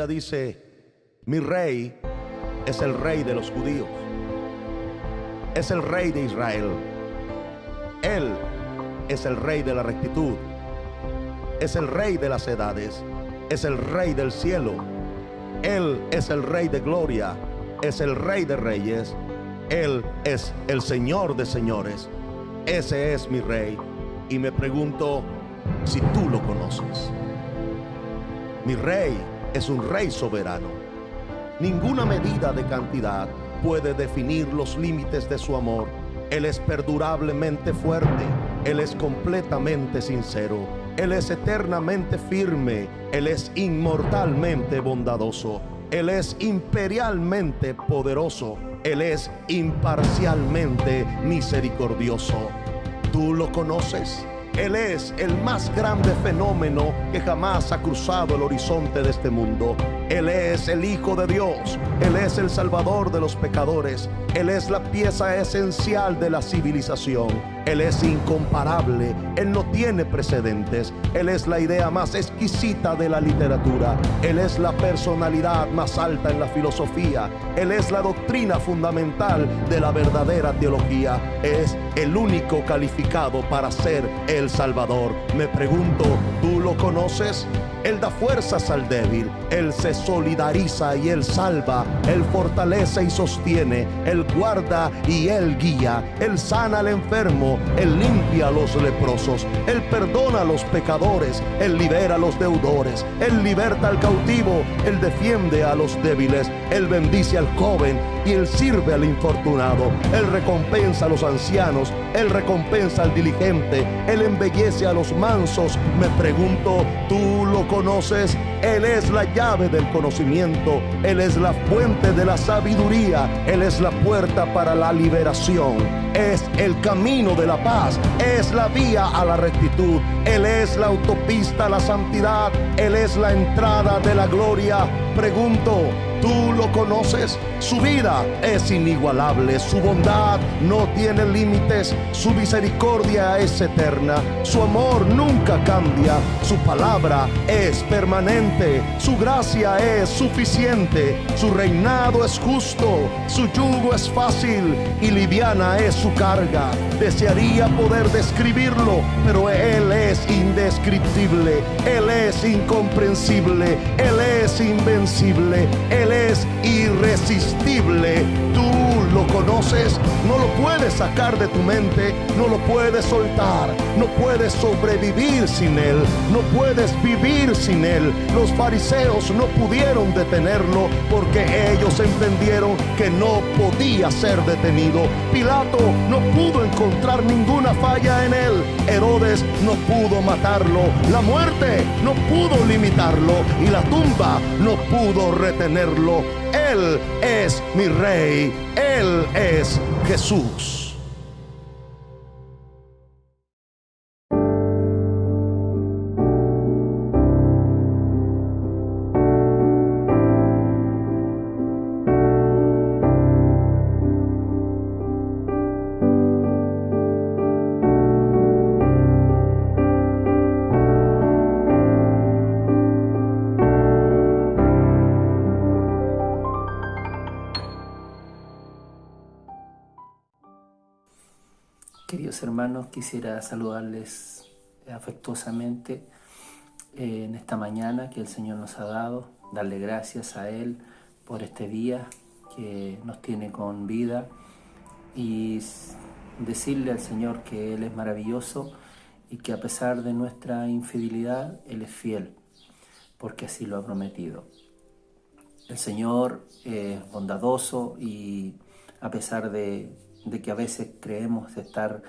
Biblia dice: mi rey es el rey de los judíos, es el rey de Israel. Él es el rey de la rectitud, es el rey de las edades, es el rey del cielo. Él es el rey de gloria, es el rey de reyes. Él es el Señor de señores. Ese es mi rey. Y me pregunto si tú lo conoces. Mi rey es un rey soberano. Ninguna medida de cantidad puede definir los límites de su amor. Él es perdurablemente fuerte. Él es completamente sincero. Él es eternamente firme. Él es inmortalmente bondadoso. Él es imperialmente poderoso. Él es imparcialmente misericordioso. ¿Tú lo conoces? Él es el más grande fenómeno que jamás ha cruzado el horizonte de este mundo. Él es el Hijo de Dios. Él es el Salvador de los pecadores. Él es la pieza esencial de la civilización. Él es incomparable. Él no tiene precedentes. Él es la idea más exquisita de la literatura. Él es la personalidad más alta en la filosofía. Él es la doctrina fundamental de la verdadera teología. Es el único calificado para ser el Salvador. Me pregunto, ¿tú lo conoces? Él da fuerzas al débil. Él se solidariza y Él salva. Él fortalece y sostiene. Él guarda y Él guía. Él sana al enfermo. Él limpia a los leprosos. Él perdona a los pecadores. Él libera a los deudores. Él liberta al cautivo. Él defiende a los débiles. Él bendice al joven y Él sirve al infortunado. Él recompensa a los ancianos. Él recompensa al diligente. Él embellece a los mansos. Me pregunto, ¿tú lo conoces? Él es la llave del conocimiento. Él es la fuente de la sabiduría. Él es la puerta para la liberación. Es el camino de la paz. Es la vía a la rectitud. Él es la autopista a la santidad. Él es la entrada de la gloria. Pregunto, ¿tú lo conoces? Su vida es inigualable. Su bondad no tiene límites. Su misericordia es eterna. Su amor nunca cambia. Su palabra es permanente. Su gracia es suficiente. Su reinado es justo. Su yugo es fácil y liviana es su carga. Desearía poder describirlo, pero Él es indescriptible. Él es incomprensible. Él es invencible. Él es irresistible. ¿Tú lo conoces? No lo puedes sacar de tu mente. No lo puedes soltar. No puedes sobrevivir sin Él. No puedes vivir sin Él. Los fariseos no pudieron detenerlo porque ellos entendieron que no podía ser detenido. Pilato no pudo encontrar ninguna falla en Él. Herodes no pudo matarlo. La muerte no pudo limitarlo. Y la tumba no pudo retenerlo. Él es mi Rey. Él es Jesús. Queridos hermanos, quisiera saludarles afectuosamente en esta mañana que el Señor nos ha dado, darle gracias a Él por este día que nos tiene con vida y decirle al Señor que Él es maravilloso y que a pesar de nuestra infidelidad, Él es fiel, porque así lo ha prometido. El Señor es bondadoso y a pesar de que a veces creemos estar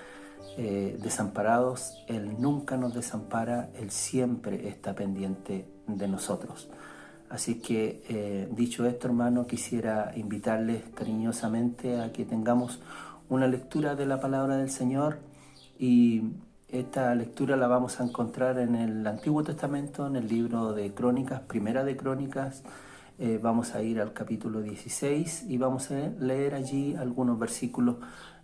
desamparados, Él nunca nos desampara, Él siempre está pendiente de nosotros. Así que, dicho esto, hermano, quisiera invitarles cariñosamente a que tengamos una lectura de la palabra del Señor, y esta lectura la vamos a encontrar en el Antiguo Testamento, en el libro de Crónicas, Primera de Crónicas. Vamos a ir al capítulo 16 y vamos a leer allí algunos versículos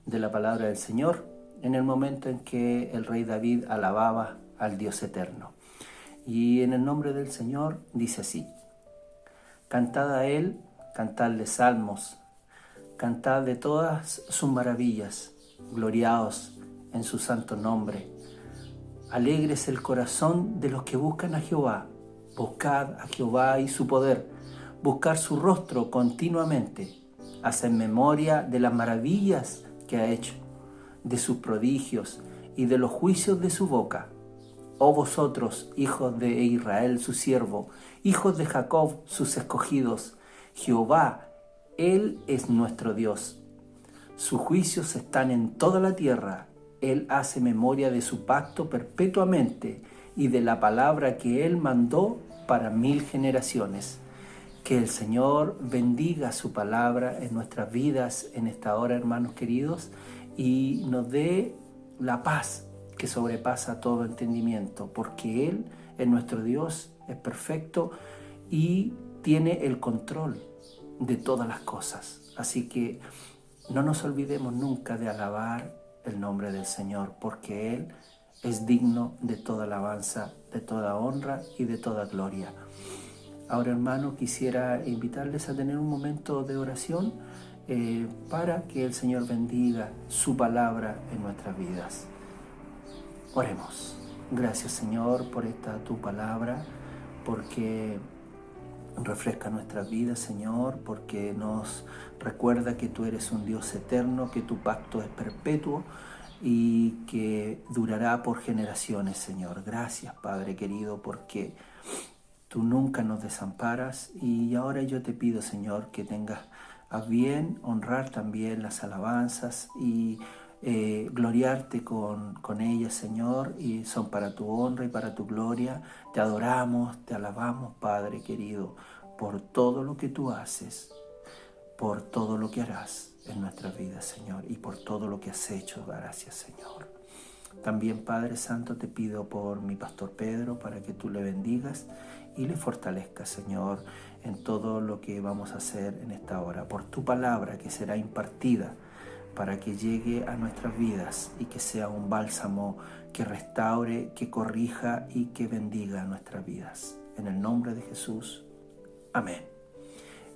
de la palabra del Señor en el momento en que el rey David alababa al Dios eterno. Y en el nombre del Señor dice así: Cantad a Él, cantadle salmos, cantad de todas sus maravillas, gloriaos en su santo nombre. Alegre es el corazón de los que buscan a Jehová. Buscad a Jehová y su poder, buscar su rostro continuamente. Haced memoria de las maravillas que ha hecho, de sus prodigios y de los juicios de su boca. Oh vosotros, hijos de Israel, su siervo, hijos de Jacob, sus escogidos, Jehová, Él es nuestro Dios. Sus juicios están en toda la tierra. Él hace memoria de su pacto perpetuamente y de la palabra que Él mandó para 1000 generaciones. Que el Señor bendiga su palabra en nuestras vidas en esta hora, hermanos queridos, y nos dé la paz que sobrepasa todo entendimiento, porque Él es nuestro Dios, es perfecto y tiene el control de todas las cosas. Así que no nos olvidemos nunca de alabar el nombre del Señor, porque Él es digno de toda alabanza, de toda honra y de toda gloria. Ahora, hermano, quisiera invitarles a tener un momento de oración para que el Señor bendiga su palabra en nuestras vidas. Oremos. Gracias, Señor, por esta tu palabra, porque refresca nuestras vidas, Señor, porque nos recuerda que tú eres un Dios eterno, que tu pacto es perpetuo y que durará por generaciones, Señor. Gracias, Padre querido, porque tú nunca nos desamparas, y ahora yo te pido, Señor, que tengas a bien honrar también las alabanzas y gloriarte con ellas, Señor, y son para tu honra y para tu gloria. Te adoramos, te alabamos, Padre querido, por todo lo que tú haces, por todo lo que harás en nuestras vidas, Señor, y por todo lo que has hecho. Gracias, Señor. También, Padre Santo, te pido por mi pastor Pedro, para que tú le bendigas y le fortalezcas, Señor, en todo lo que vamos a hacer en esta hora, por tu palabra que será impartida, para que llegue a nuestras vidas y que sea un bálsamo que restaure, que corrija y que bendiga nuestras vidas. En el nombre de Jesús. Amén.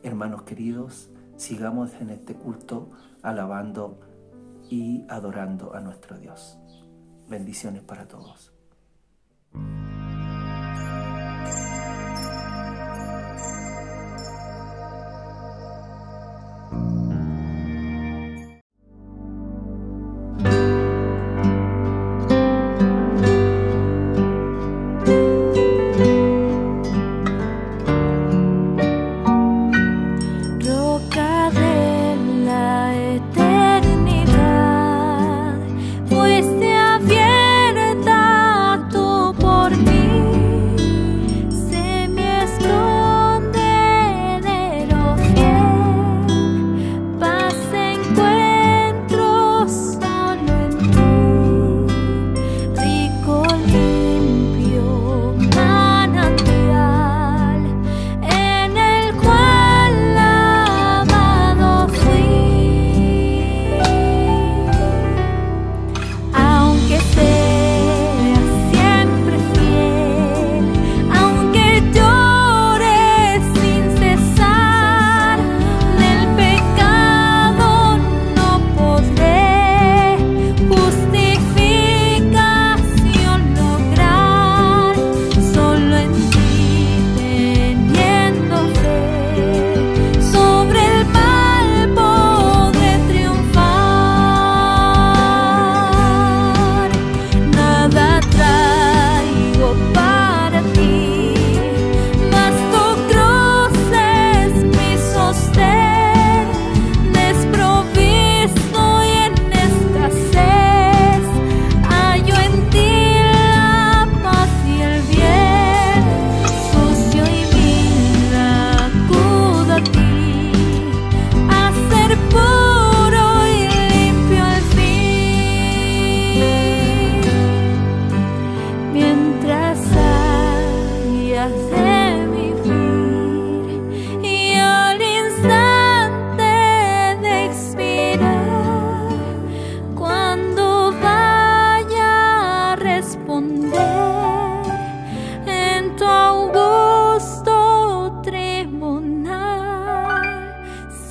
Hermanos queridos, sigamos en este culto alabando y adorando a nuestro Dios. Bendiciones para todos. Roca de la eternidad, fuiste abierta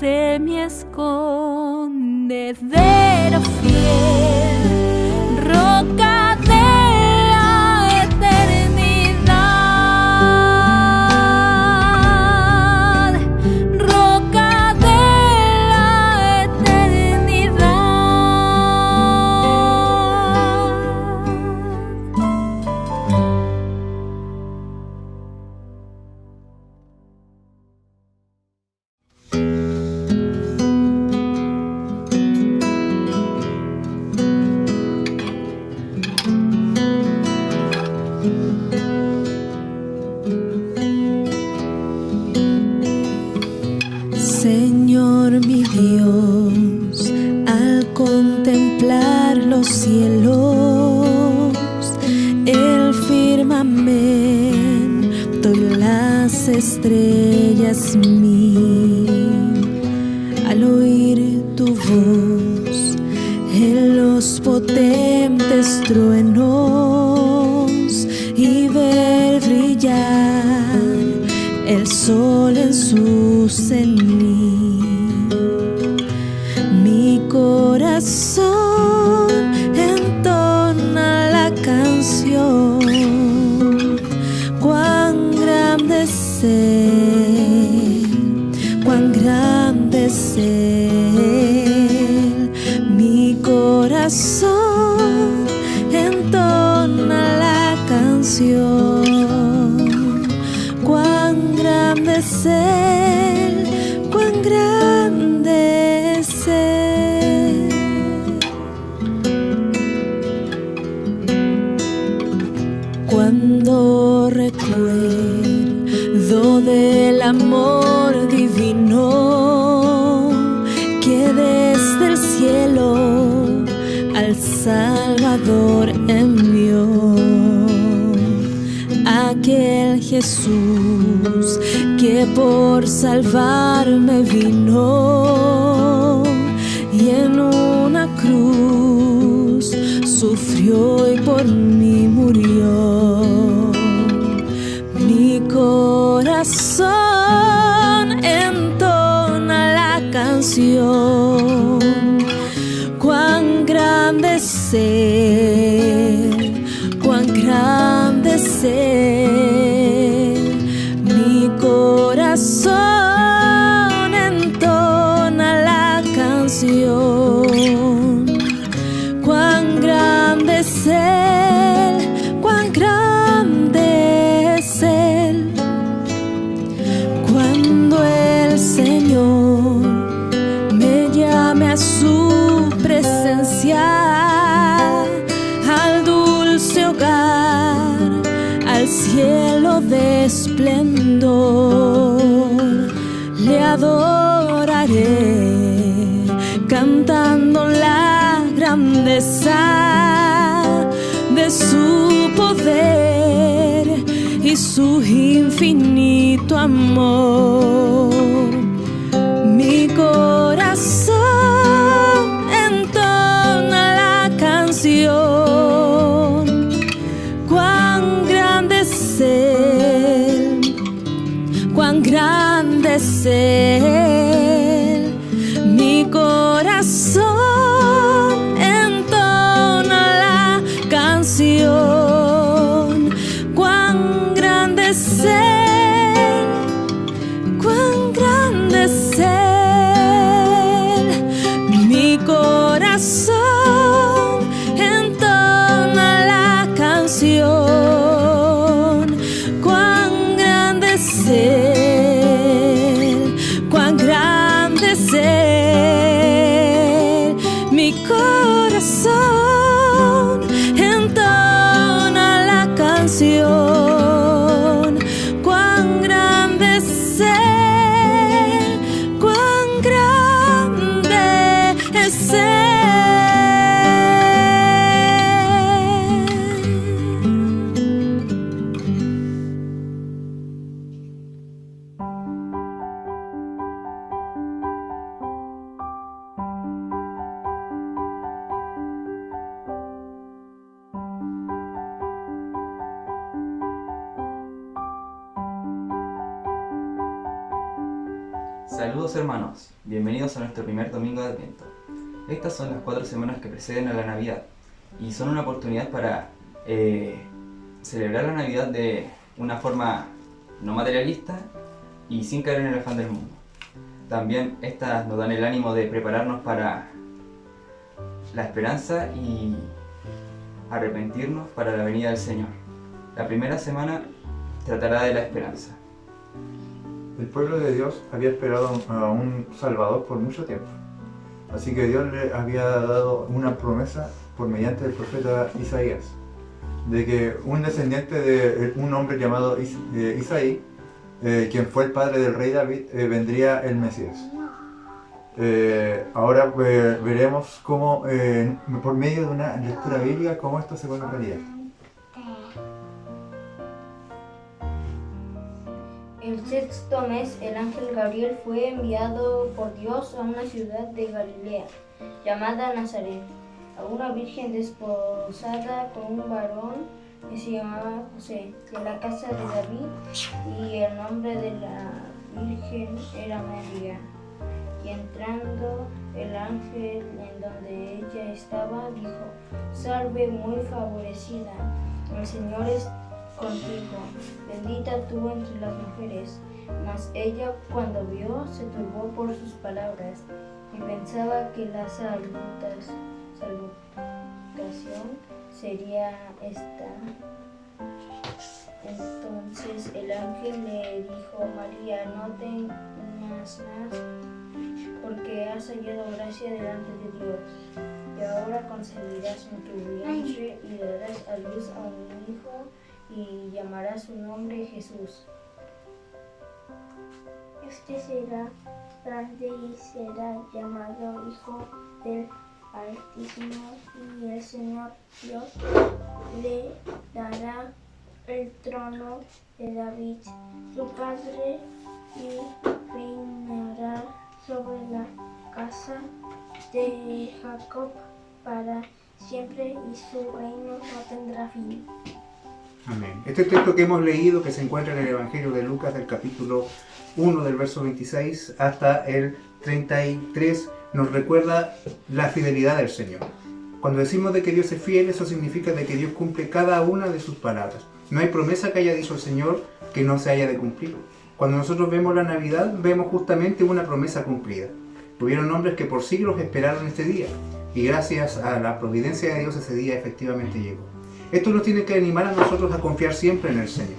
sé mi escondedero fiel, roca de la eternidad, roca de la eternidad. Señor mi Dios, al contemplar los cielos, el firmamento y las estrellas al oír tu voz en los potentes truenos y ver brillar el sol en su cenit, mi corazón entona la canción. Cuán grande es Él, cuán grande es Él, mi corazón entona la canción. Cuán grande es Él, cuán grande es Él. Cuando recuerdo del amor divino que desde el cielo al Salvador envió, aquel Jesús que por salvarme vino y en una cruz sufrió y por mí murió. Mi corazón entona la canción. Cuán grande es Él, cuán grande es Él, mi corazón entona la canción. Cuán grande es Él, cuán grande es Él. Cuando el Señor me llame a su presencia, al dulce hogar, al cielo de esplendor, le adoraré cantando la grandeza de su poder y su infinito amor. Mi corazón entona la canción. Cuán grande es Él, cuán grande es Él, mi corazón entona la canción. Cuán grande es Él, cuán grande Saludos hermanos, bienvenidos a nuestro primer domingo de Adviento. Estas son las 4 semanas que preceden a la Navidad y son una oportunidad para celebrar la Navidad de una forma no materialista y sin caer en el afán del mundo. También estas nos dan el ánimo de prepararnos para la esperanza y arrepentirnos para la venida del Señor. La primera semana tratará de la esperanza. El pueblo de Dios había esperado a un Salvador por mucho tiempo. Así que Dios le había dado una promesa por mediante el profeta Isaías, de que un descendiente de un hombre llamado Isaí, quien fue el padre del rey David, vendría el Mesías. Ahora veremos cómo, por medio de una lectura bíblica, cómo esto se vuelve realidad. El sexto mes, el ángel Gabriel fue enviado por Dios a una ciudad de Galilea, llamada Nazaret, a una virgen desposada con un varón que se llamaba José, de la casa de David, y el nombre de la virgen era María. Y entrando el ángel en donde ella estaba, dijo: Salve, muy favorecida, el Señor es contigo, bendita tú entre las mujeres. Mas ella, cuando vio, se turbó por sus palabras y pensaba que la salutación sería esta. Entonces el ángel le dijo: María, no temas más, porque has hallado gracia delante de Dios. Y ahora concebirás en tu vientre y darás a luz a un hijo, y llamarás su nombre Jesús. Este será grande y será llamado Hijo del Altísimo, y el Señor Dios le dará el trono de David, su padre, y reinará sobre la casa de Jacob para siempre, y su reino no tendrá fin. Amén. Este texto que hemos leído, que se encuentra en el Evangelio de Lucas, del capítulo 1, del verso 26 hasta el 33, nos recuerda la fidelidad del Señor. Cuando decimos de que Dios es fiel, eso significa de que Dios cumple cada una de sus palabras. No hay promesa que haya dicho el Señor que no se haya de cumplir. Cuando nosotros vemos la Navidad, vemos justamente una promesa cumplida. Hubieron hombres que por siglos esperaron este día, y gracias a la providencia de Dios ese día efectivamente llegó. Esto nos tiene que animar a nosotros a confiar siempre en el Señor.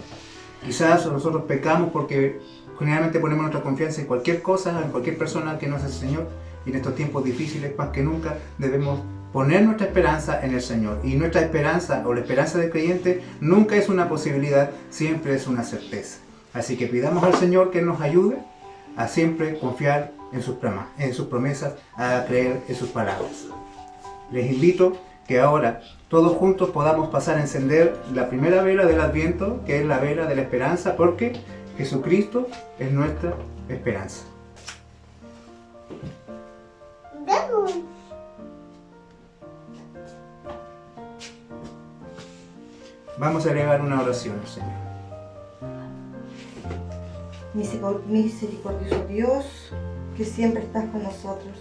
Quizás nosotros pecamos porque generalmente ponemos nuestra confianza en cualquier cosa, en cualquier persona que no es el Señor, y en estos tiempos difíciles, más que nunca, debemos poner nuestra esperanza en el Señor. Y nuestra esperanza, o la esperanza del creyente, nunca es una posibilidad, siempre es una certeza. Así que pidamos al Señor que nos ayude a siempre confiar en sus promesas, a creer en sus palabras. Les invito que ahora todos juntos podamos pasar a encender la primera vela del Adviento, que es la vela de la esperanza, porque Jesucristo es nuestra esperanza. Vamos a elevar una oración al Señor. Misericordioso Dios, que siempre estás con nosotros,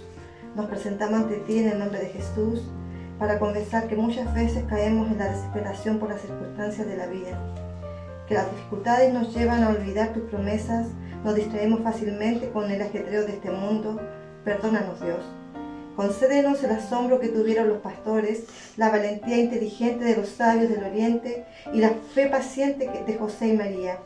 nos presentamos ante ti en el nombre de Jesús para confesar que muchas veces caemos en la desesperación por las circunstancias de la vida, que las dificultades nos llevan a olvidar tus promesas, nos distraemos fácilmente con el ajetreo de este mundo. Perdónanos, Dios. Concédenos el asombro que tuvieron los pastores, la valentía inteligente de los sabios del Oriente y la fe paciente de José y María.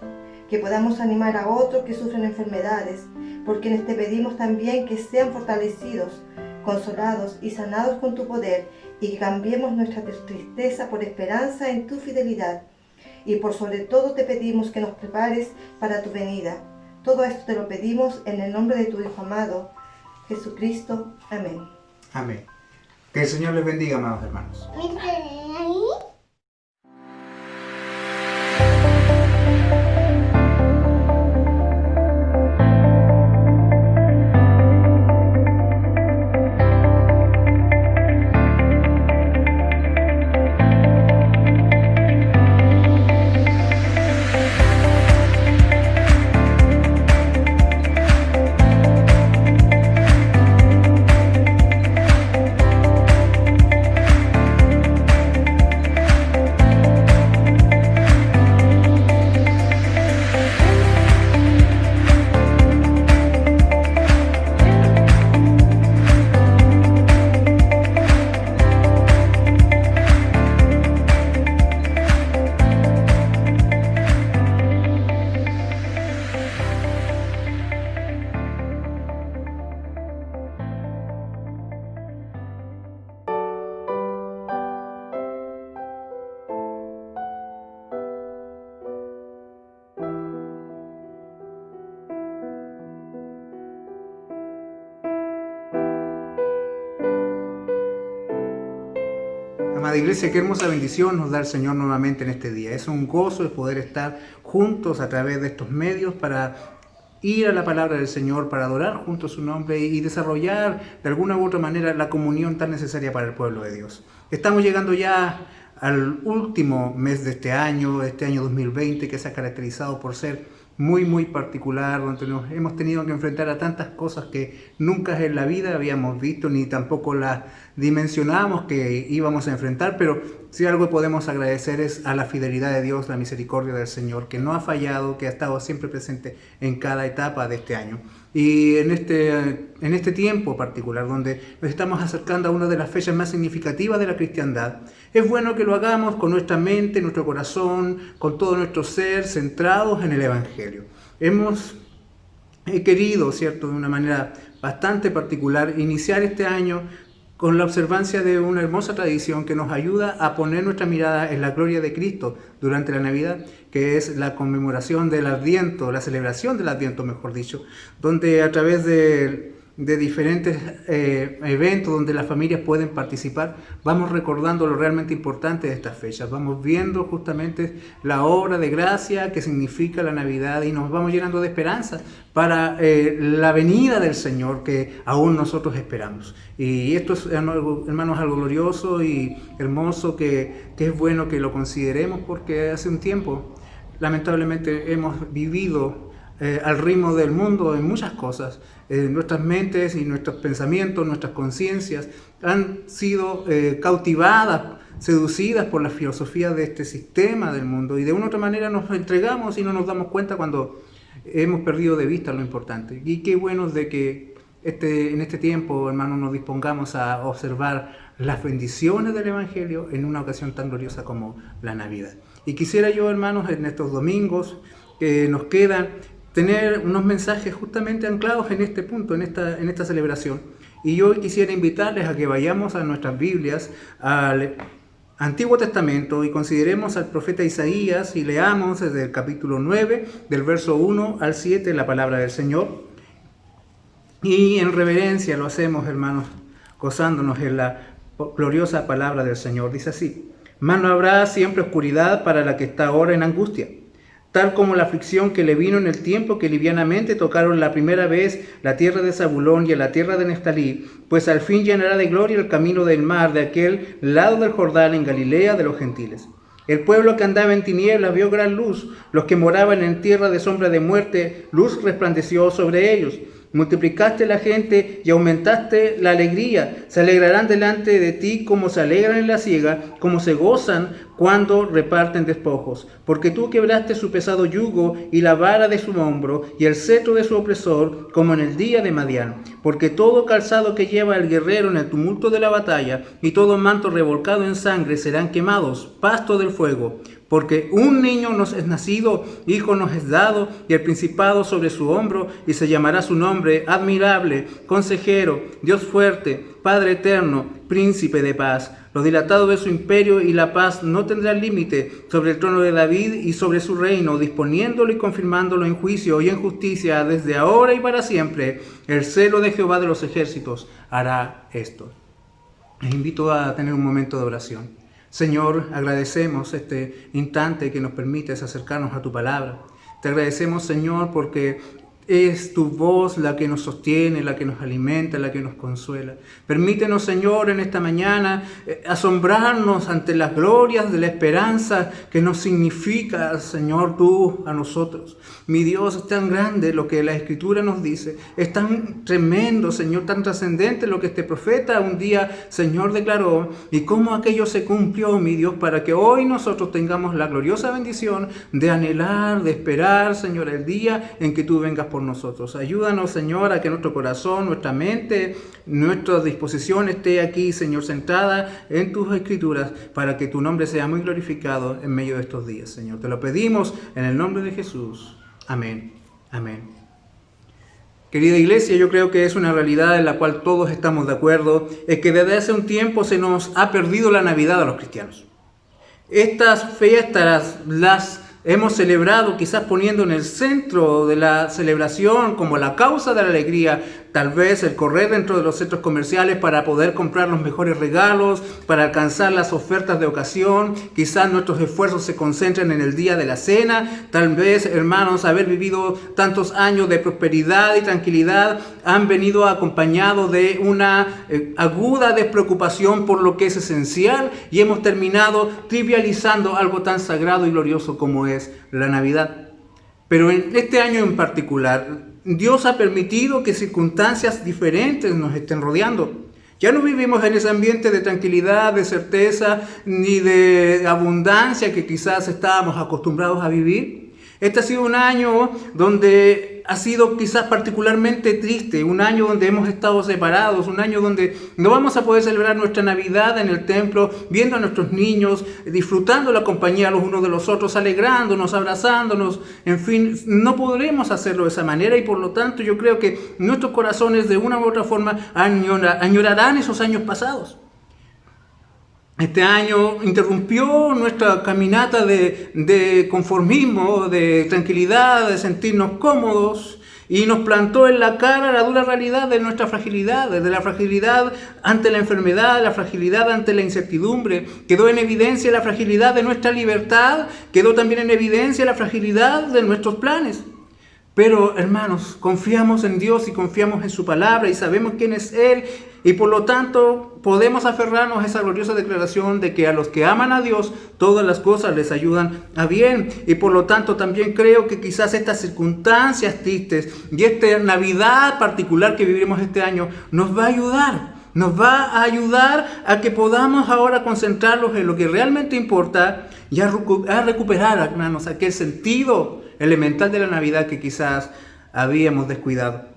Que podamos animar a otros que sufren enfermedades, por quienes te pedimos también que sean fortalecidos, consolados y sanados con tu poder, y que cambiemos nuestra tristeza por esperanza en tu fidelidad. Y por sobre todo te pedimos que nos prepares para tu venida. Todo esto te lo pedimos en el nombre de tu Hijo amado, Jesucristo. Amén. Amén. Que el Señor les bendiga, amados hermanos. Amada Iglesia, qué hermosa bendición nos da el Señor nuevamente en este día. Es un gozo el poder estar juntos a través de estos medios para ir a la palabra del Señor, para adorar juntos su nombre y desarrollar de alguna u otra manera la comunión tan necesaria para el pueblo de Dios. Estamos llegando ya al último mes de este año 2020, que se ha caracterizado por ser muy particular, donde nos hemos tenido que enfrentar a tantas cosas que nunca en la vida habíamos visto, ni tampoco las dimensionábamos que íbamos a enfrentar, pero si algo podemos agradecer es a la fidelidad de Dios, la misericordia del Señor, que no ha fallado, que ha estado siempre presente en cada etapa de este año. Y en este tiempo particular, donde nos estamos acercando a una de las fechas más significativas de la cristiandad, es bueno que lo hagamos con nuestra mente, nuestro corazón, con todo nuestro ser, centrados en el Evangelio. Hemos querido, ¿cierto?, de una manera bastante particular, iniciar este año con la observancia de una hermosa tradición que nos ayuda a poner nuestra mirada en la gloria de Cristo durante la Navidad, que es la conmemoración del Adviento, la celebración del Adviento, mejor dicho, donde a través de diferentes eventos donde las familias pueden participar, vamos recordando lo realmente importante de estas fechas, vamos viendo justamente la obra de gracia que significa la Navidad y nos vamos llenando de esperanza para la venida del Señor que aún nosotros esperamos. Y esto es, hermanos, algo glorioso y hermoso que es bueno que lo consideremos, porque hace un tiempo lamentablemente hemos vivido al ritmo del mundo en muchas cosas. Nuestras mentes y nuestros pensamientos, nuestras conciencias han sido cautivadas, seducidas por la filosofía de este sistema del mundo, y de una u otra manera nos entregamos y no nos damos cuenta cuando hemos perdido de vista lo importante. Y qué bueno de que en este tiempo, hermanos, nos dispongamos a observar las bendiciones del Evangelio en una ocasión tan gloriosa como la Navidad. Y quisiera yo, hermanos, en estos domingos que nos quedan, tener unos mensajes justamente anclados en este punto, en esta celebración. Y yo quisiera invitarles a que vayamos a nuestras Biblias, al Antiguo Testamento, y consideremos al profeta Isaías y leamos desde el capítulo 9, del verso 1 al 7, la palabra del Señor. Y en reverencia lo hacemos, hermanos, gozándonos en la gloriosa palabra del Señor. Dice así: mas no habrá siempre oscuridad para la que está ahora en angustia, tal como la aflicción que le vino en el tiempo que livianamente tocaron la primera vez la tierra de Zabulón y a la tierra de Neftalí, pues al fin llenará de gloria el camino del mar de aquel lado del Jordán en Galilea de los gentiles. El pueblo que andaba en tinieblas vio gran luz, los que moraban en tierra de sombra de muerte, luz resplandeció sobre ellos. Multiplicaste la gente y aumentaste la alegría. Se alegrarán delante de ti como se alegran en la siega, como se gozan cuando reparten despojos. Porque tú quebraste su pesado yugo y la vara de su hombro y el cetro de su opresor, como en el día de Madián. Porque todo calzado que lleva el guerrero en el tumulto de la batalla y todo manto revolcado en sangre serán quemados, pasto del fuego. Porque un niño nos es nacido, hijo nos es dado, y el principado sobre su hombro, y se llamará su nombre admirable, consejero, Dios fuerte, Padre eterno, príncipe de paz. Lo dilatado de su imperio y la paz no tendrán límite sobre el trono de David y sobre su reino, disponiéndolo y confirmándolo en juicio y en justicia desde ahora y para siempre. El celo de Jehová de los ejércitos hará esto. Les invito a tener un momento de oración. Señor, agradecemos este instante que nos permites acercarnos a tu palabra. Te agradecemos, Señor, porque es tu voz la que nos sostiene, la que nos alimenta, la que nos consuela. Permítenos, Señor, en esta mañana asombrarnos ante las glorias de la esperanza que nos significa, Señor, tú a nosotros. Mi Dios, es tan grande lo que la Escritura nos dice, es tan tremendo, Señor, tan trascendente lo que este profeta un día, Señor, declaró, y cómo aquello se cumplió, mi Dios, para que hoy nosotros tengamos la gloriosa bendición de anhelar, de esperar, Señor, el día en que tú vengas por nosotros. Ayúdanos, Señor, a que nuestro corazón, nuestra mente, nuestra disposición esté aquí, Señor, centrada en tus Escrituras, para que tu nombre sea muy glorificado en medio de estos días, Señor. Te lo pedimos en el nombre de Jesús. Amén. Amén. Querida iglesia, yo creo que es una realidad en la cual todos estamos de acuerdo, es que desde hace un tiempo se nos ha perdido la Navidad a los cristianos. Estas fiestas las hemos celebrado quizás poniendo en el centro de la celebración como la causa de la alegría tal vez el correr dentro de los centros comerciales para poder comprar los mejores regalos, para alcanzar las ofertas de ocasión. Quizás nuestros esfuerzos se concentren en el día de la cena. Tal vez, hermanos, haber vivido tantos años de prosperidad y tranquilidad han venido acompañados de una aguda despreocupación por lo que es esencial, y hemos terminado trivializando algo tan sagrado y glorioso como es la Navidad. Pero en este año en particular, Dios ha permitido que circunstancias diferentes nos estén rodeando. Ya no vivimos en ese ambiente de tranquilidad, de certeza, ni de abundancia que quizás estábamos acostumbrados a vivir. Este ha sido un año donde ha sido quizás particularmente triste, un año donde hemos estado separados, un año donde no vamos a poder celebrar nuestra Navidad en el templo, viendo a nuestros niños, disfrutando la compañía los unos de los otros, alegrándonos, abrazándonos, en fin, no podremos hacerlo de esa manera, y por lo tanto yo creo que nuestros corazones de una u otra forma añorarán esos años pasados. Este año interrumpió nuestra caminata de conformismo, de tranquilidad, de sentirnos cómodos, y nos plantó en la cara la dura realidad de nuestra fragilidad, de la fragilidad ante la enfermedad, la fragilidad ante la incertidumbre. Quedó en evidencia la fragilidad de nuestra libertad, quedó también en evidencia la fragilidad de nuestros planes. Pero, hermanos, confiamos en Dios y confiamos en su palabra y sabemos quién es Él, y por lo tanto podemos aferrarnos a esa gloriosa declaración de que a los que aman a Dios todas las cosas les ayudan a bien. Y por lo tanto también creo que quizás estas circunstancias tristes y esta Navidad particular que viviremos este año nos va a ayudar. Nos va a ayudar a que podamos ahora concentrarnos en lo que realmente importa y a recuperar, hermanos, aquel sentido elemental de la Navidad que quizás habíamos descuidado.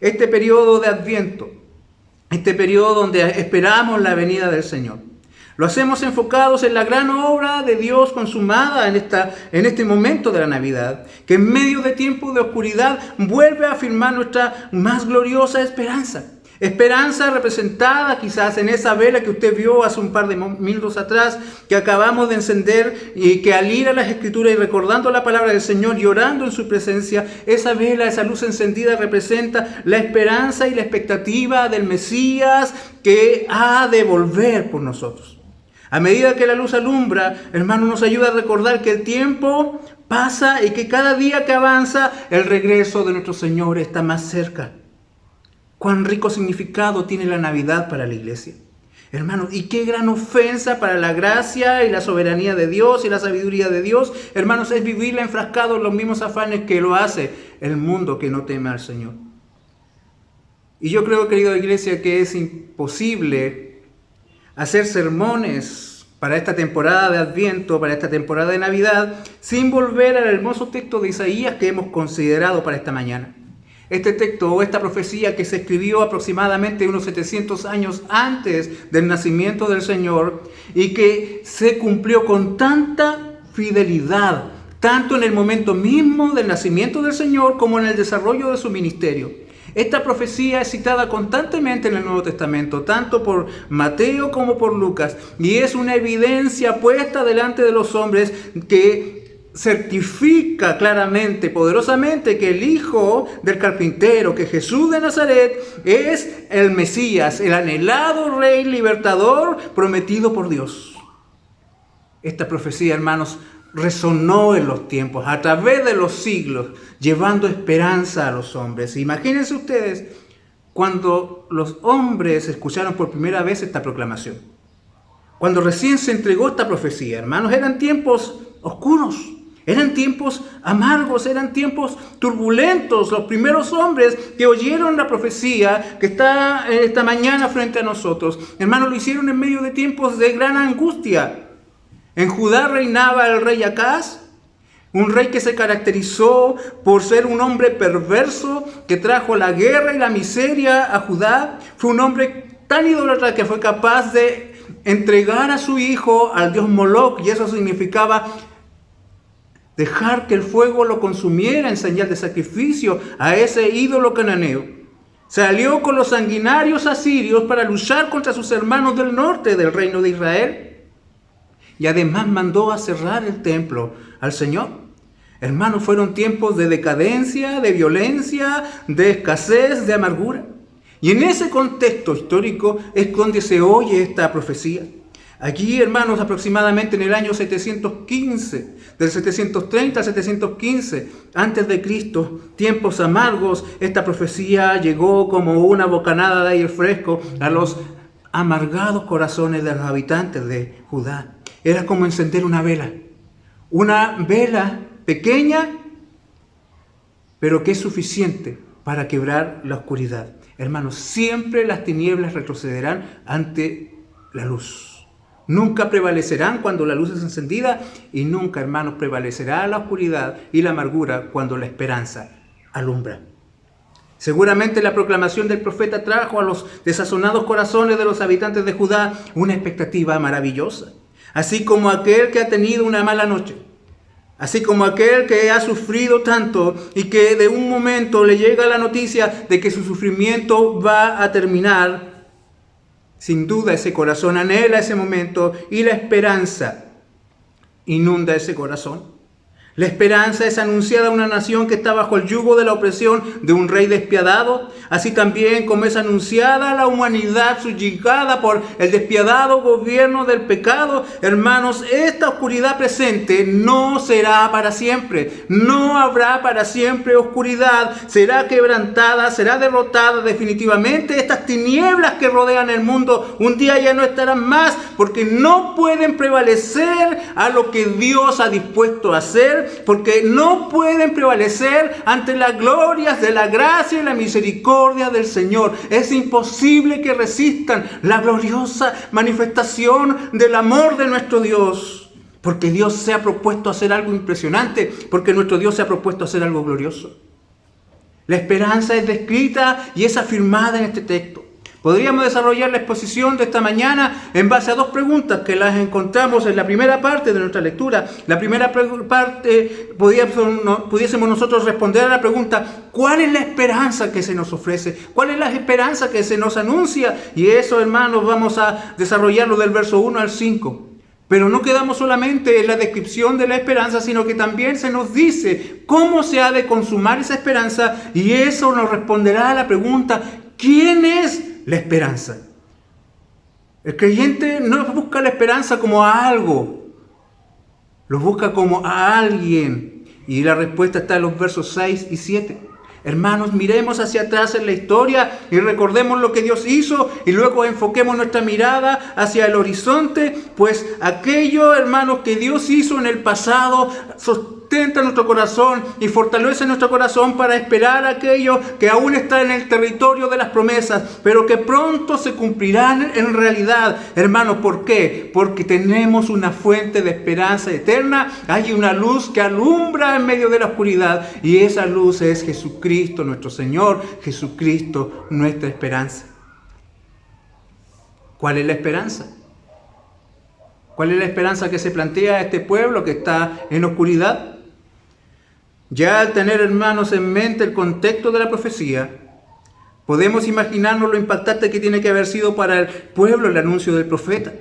Este periodo de Adviento, este periodo donde esperamos la venida del Señor, lo hacemos enfocados en la gran obra de Dios consumada en este momento de la Navidad, que en medio de tiempos de oscuridad vuelve a afirmar nuestra más gloriosa esperanza. Esperanza representada quizás en esa vela que usted vio hace un par de minutos atrás, que acabamos de encender, y que al ir a las Escrituras y recordando la palabra del Señor y orando en su presencia, esa vela, esa luz encendida representa la esperanza y la expectativa del Mesías que ha de volver por nosotros. A medida que la luz alumbra, hermano, nos ayuda a recordar que el tiempo pasa y que cada día que avanza, el regreso de nuestro Señor está más cerca. Cuán rico significado tiene la Navidad para la iglesia. Hermanos, y qué gran ofensa para la gracia y la soberanía de Dios y la sabiduría de Dios, hermanos, es vivirla enfrascado en los mismos afanes que lo hace el mundo que no teme al Señor. Y yo creo, querida iglesia, que es imposible hacer sermones para esta temporada de Adviento, para esta temporada de Navidad, sin volver al hermoso texto de Isaías que hemos considerado para esta mañana. Este texto o esta profecía que se escribió aproximadamente unos 700 años antes del nacimiento del Señor y que se cumplió con tanta fidelidad, tanto en el momento mismo del nacimiento del Señor como en el desarrollo de su ministerio. Esta profecía es citada constantemente en el Nuevo Testamento, tanto por Mateo como por Lucas, y es una evidencia puesta delante de los hombres que certifica claramente, poderosamente, que el Hijo del carpintero, que Jesús de Nazaret, es el Mesías, el anhelado Rey libertador prometido por Dios. Esta profecía, hermanos, resonó en los tiempos, a través de los siglos, llevando esperanza a los hombres. Imagínense ustedes cuando los hombres escucharon por primera vez esta proclamación. Cuando recién se entregó esta profecía, hermanos, eran tiempos oscuros. Eran tiempos amargos, eran tiempos turbulentos. Los primeros hombres que oyeron la profecía que está esta mañana frente a nosotros, hermanos, lo hicieron en medio de tiempos de gran angustia. En Judá reinaba el rey Acaz, un rey que se caracterizó por ser un hombre perverso que trajo la guerra y la miseria a Judá. Fue un hombre tan idólatra que fue capaz de entregar a su hijo al dios Moloch, y eso significaba dejar que el fuego lo consumiera en señal de sacrificio a ese ídolo cananeo. Se alió con los sanguinarios asirios para luchar contra sus hermanos del norte del reino de Israel. Y además mandó a cerrar el templo al Señor. Hermanos, fueron tiempos de decadencia, de violencia, de escasez, de amargura. Y en ese contexto histórico es donde se oye esta profecía. Aquí, hermanos, aproximadamente en el año 715, del 730 al 715 antes de Cristo, tiempos amargos, esta profecía llegó como una bocanada de aire fresco a los amargados corazones de los habitantes de Judá. Era como encender una vela pequeña, pero que es suficiente para quebrar la oscuridad. Hermanos, siempre las tinieblas retrocederán ante la luz. Nunca prevalecerán cuando la luz es encendida y nunca, hermanos, prevalecerá la oscuridad y la amargura cuando la esperanza alumbra. Seguramente la proclamación del profeta trajo a los desazonados corazones de los habitantes de Judá una expectativa maravillosa. Así como aquel que ha tenido una mala noche, así como aquel que ha sufrido tanto y que de un momento le llega la noticia de que su sufrimiento va a terminar, sin duda ese corazón anhela ese momento y la esperanza inunda ese corazón. La esperanza es anunciada a una nación que está bajo el yugo de la opresión de un rey despiadado, así también como es anunciada a la humanidad subyugada por el despiadado gobierno del pecado. Hermanos, esta oscuridad presente no será para siempre, no habrá para siempre oscuridad, será quebrantada, será derrotada definitivamente. Estas tinieblas que rodean el mundo un día ya no estarán más, porque no pueden prevalecer a lo que Dios ha dispuesto a hacer, porque no pueden prevalecer ante las glorias de la gracia y la misericordia del Señor. Es imposible que resistan la gloriosa manifestación del amor de nuestro Dios, porque Dios se ha propuesto hacer algo impresionante, porque nuestro Dios se ha propuesto hacer algo glorioso. La esperanza es descrita y es afirmada en este texto. Podríamos desarrollar la exposición de esta mañana en base a dos preguntas que las encontramos en la primera parte de nuestra lectura. La primera parte, pudiésemos nosotros responder a la pregunta: ¿cuál es la esperanza que se nos ofrece? ¿Cuál es la esperanza que se nos anuncia? Y eso, hermanos, vamos a desarrollarlo del verso 1 al 5. Pero no quedamos solamente en la descripción de la esperanza, sino que también se nos dice cómo se ha de consumar esa esperanza, y eso nos responderá a la pregunta: ¿quién es la esperanza? El creyente no busca la esperanza como a algo, lo busca como a alguien. Y la respuesta está en los versos 6 y 7. Hermanos, miremos hacia atrás en la historia y recordemos lo que Dios hizo, y luego enfoquemos nuestra mirada hacia el horizonte, pues aquello, hermanos, que Dios hizo en el pasado sustenta nuestro corazón y fortalece nuestro corazón para esperar aquello que aún está en el territorio de las promesas, pero que pronto se cumplirán en realidad. Hermanos, ¿por qué? Porque tenemos una fuente de esperanza eterna. Hay una luz que alumbra en medio de la oscuridad, y esa luz es Jesucristo nuestro Señor, Jesucristo nuestra esperanza. ¿Cuál es la esperanza? ¿Cuál es la esperanza que se plantea a este pueblo que está en oscuridad? Ya al tener, hermanos, en mente el contexto de la profecía, podemos imaginarnos lo impactante que tiene que haber sido para el pueblo el anuncio del profeta.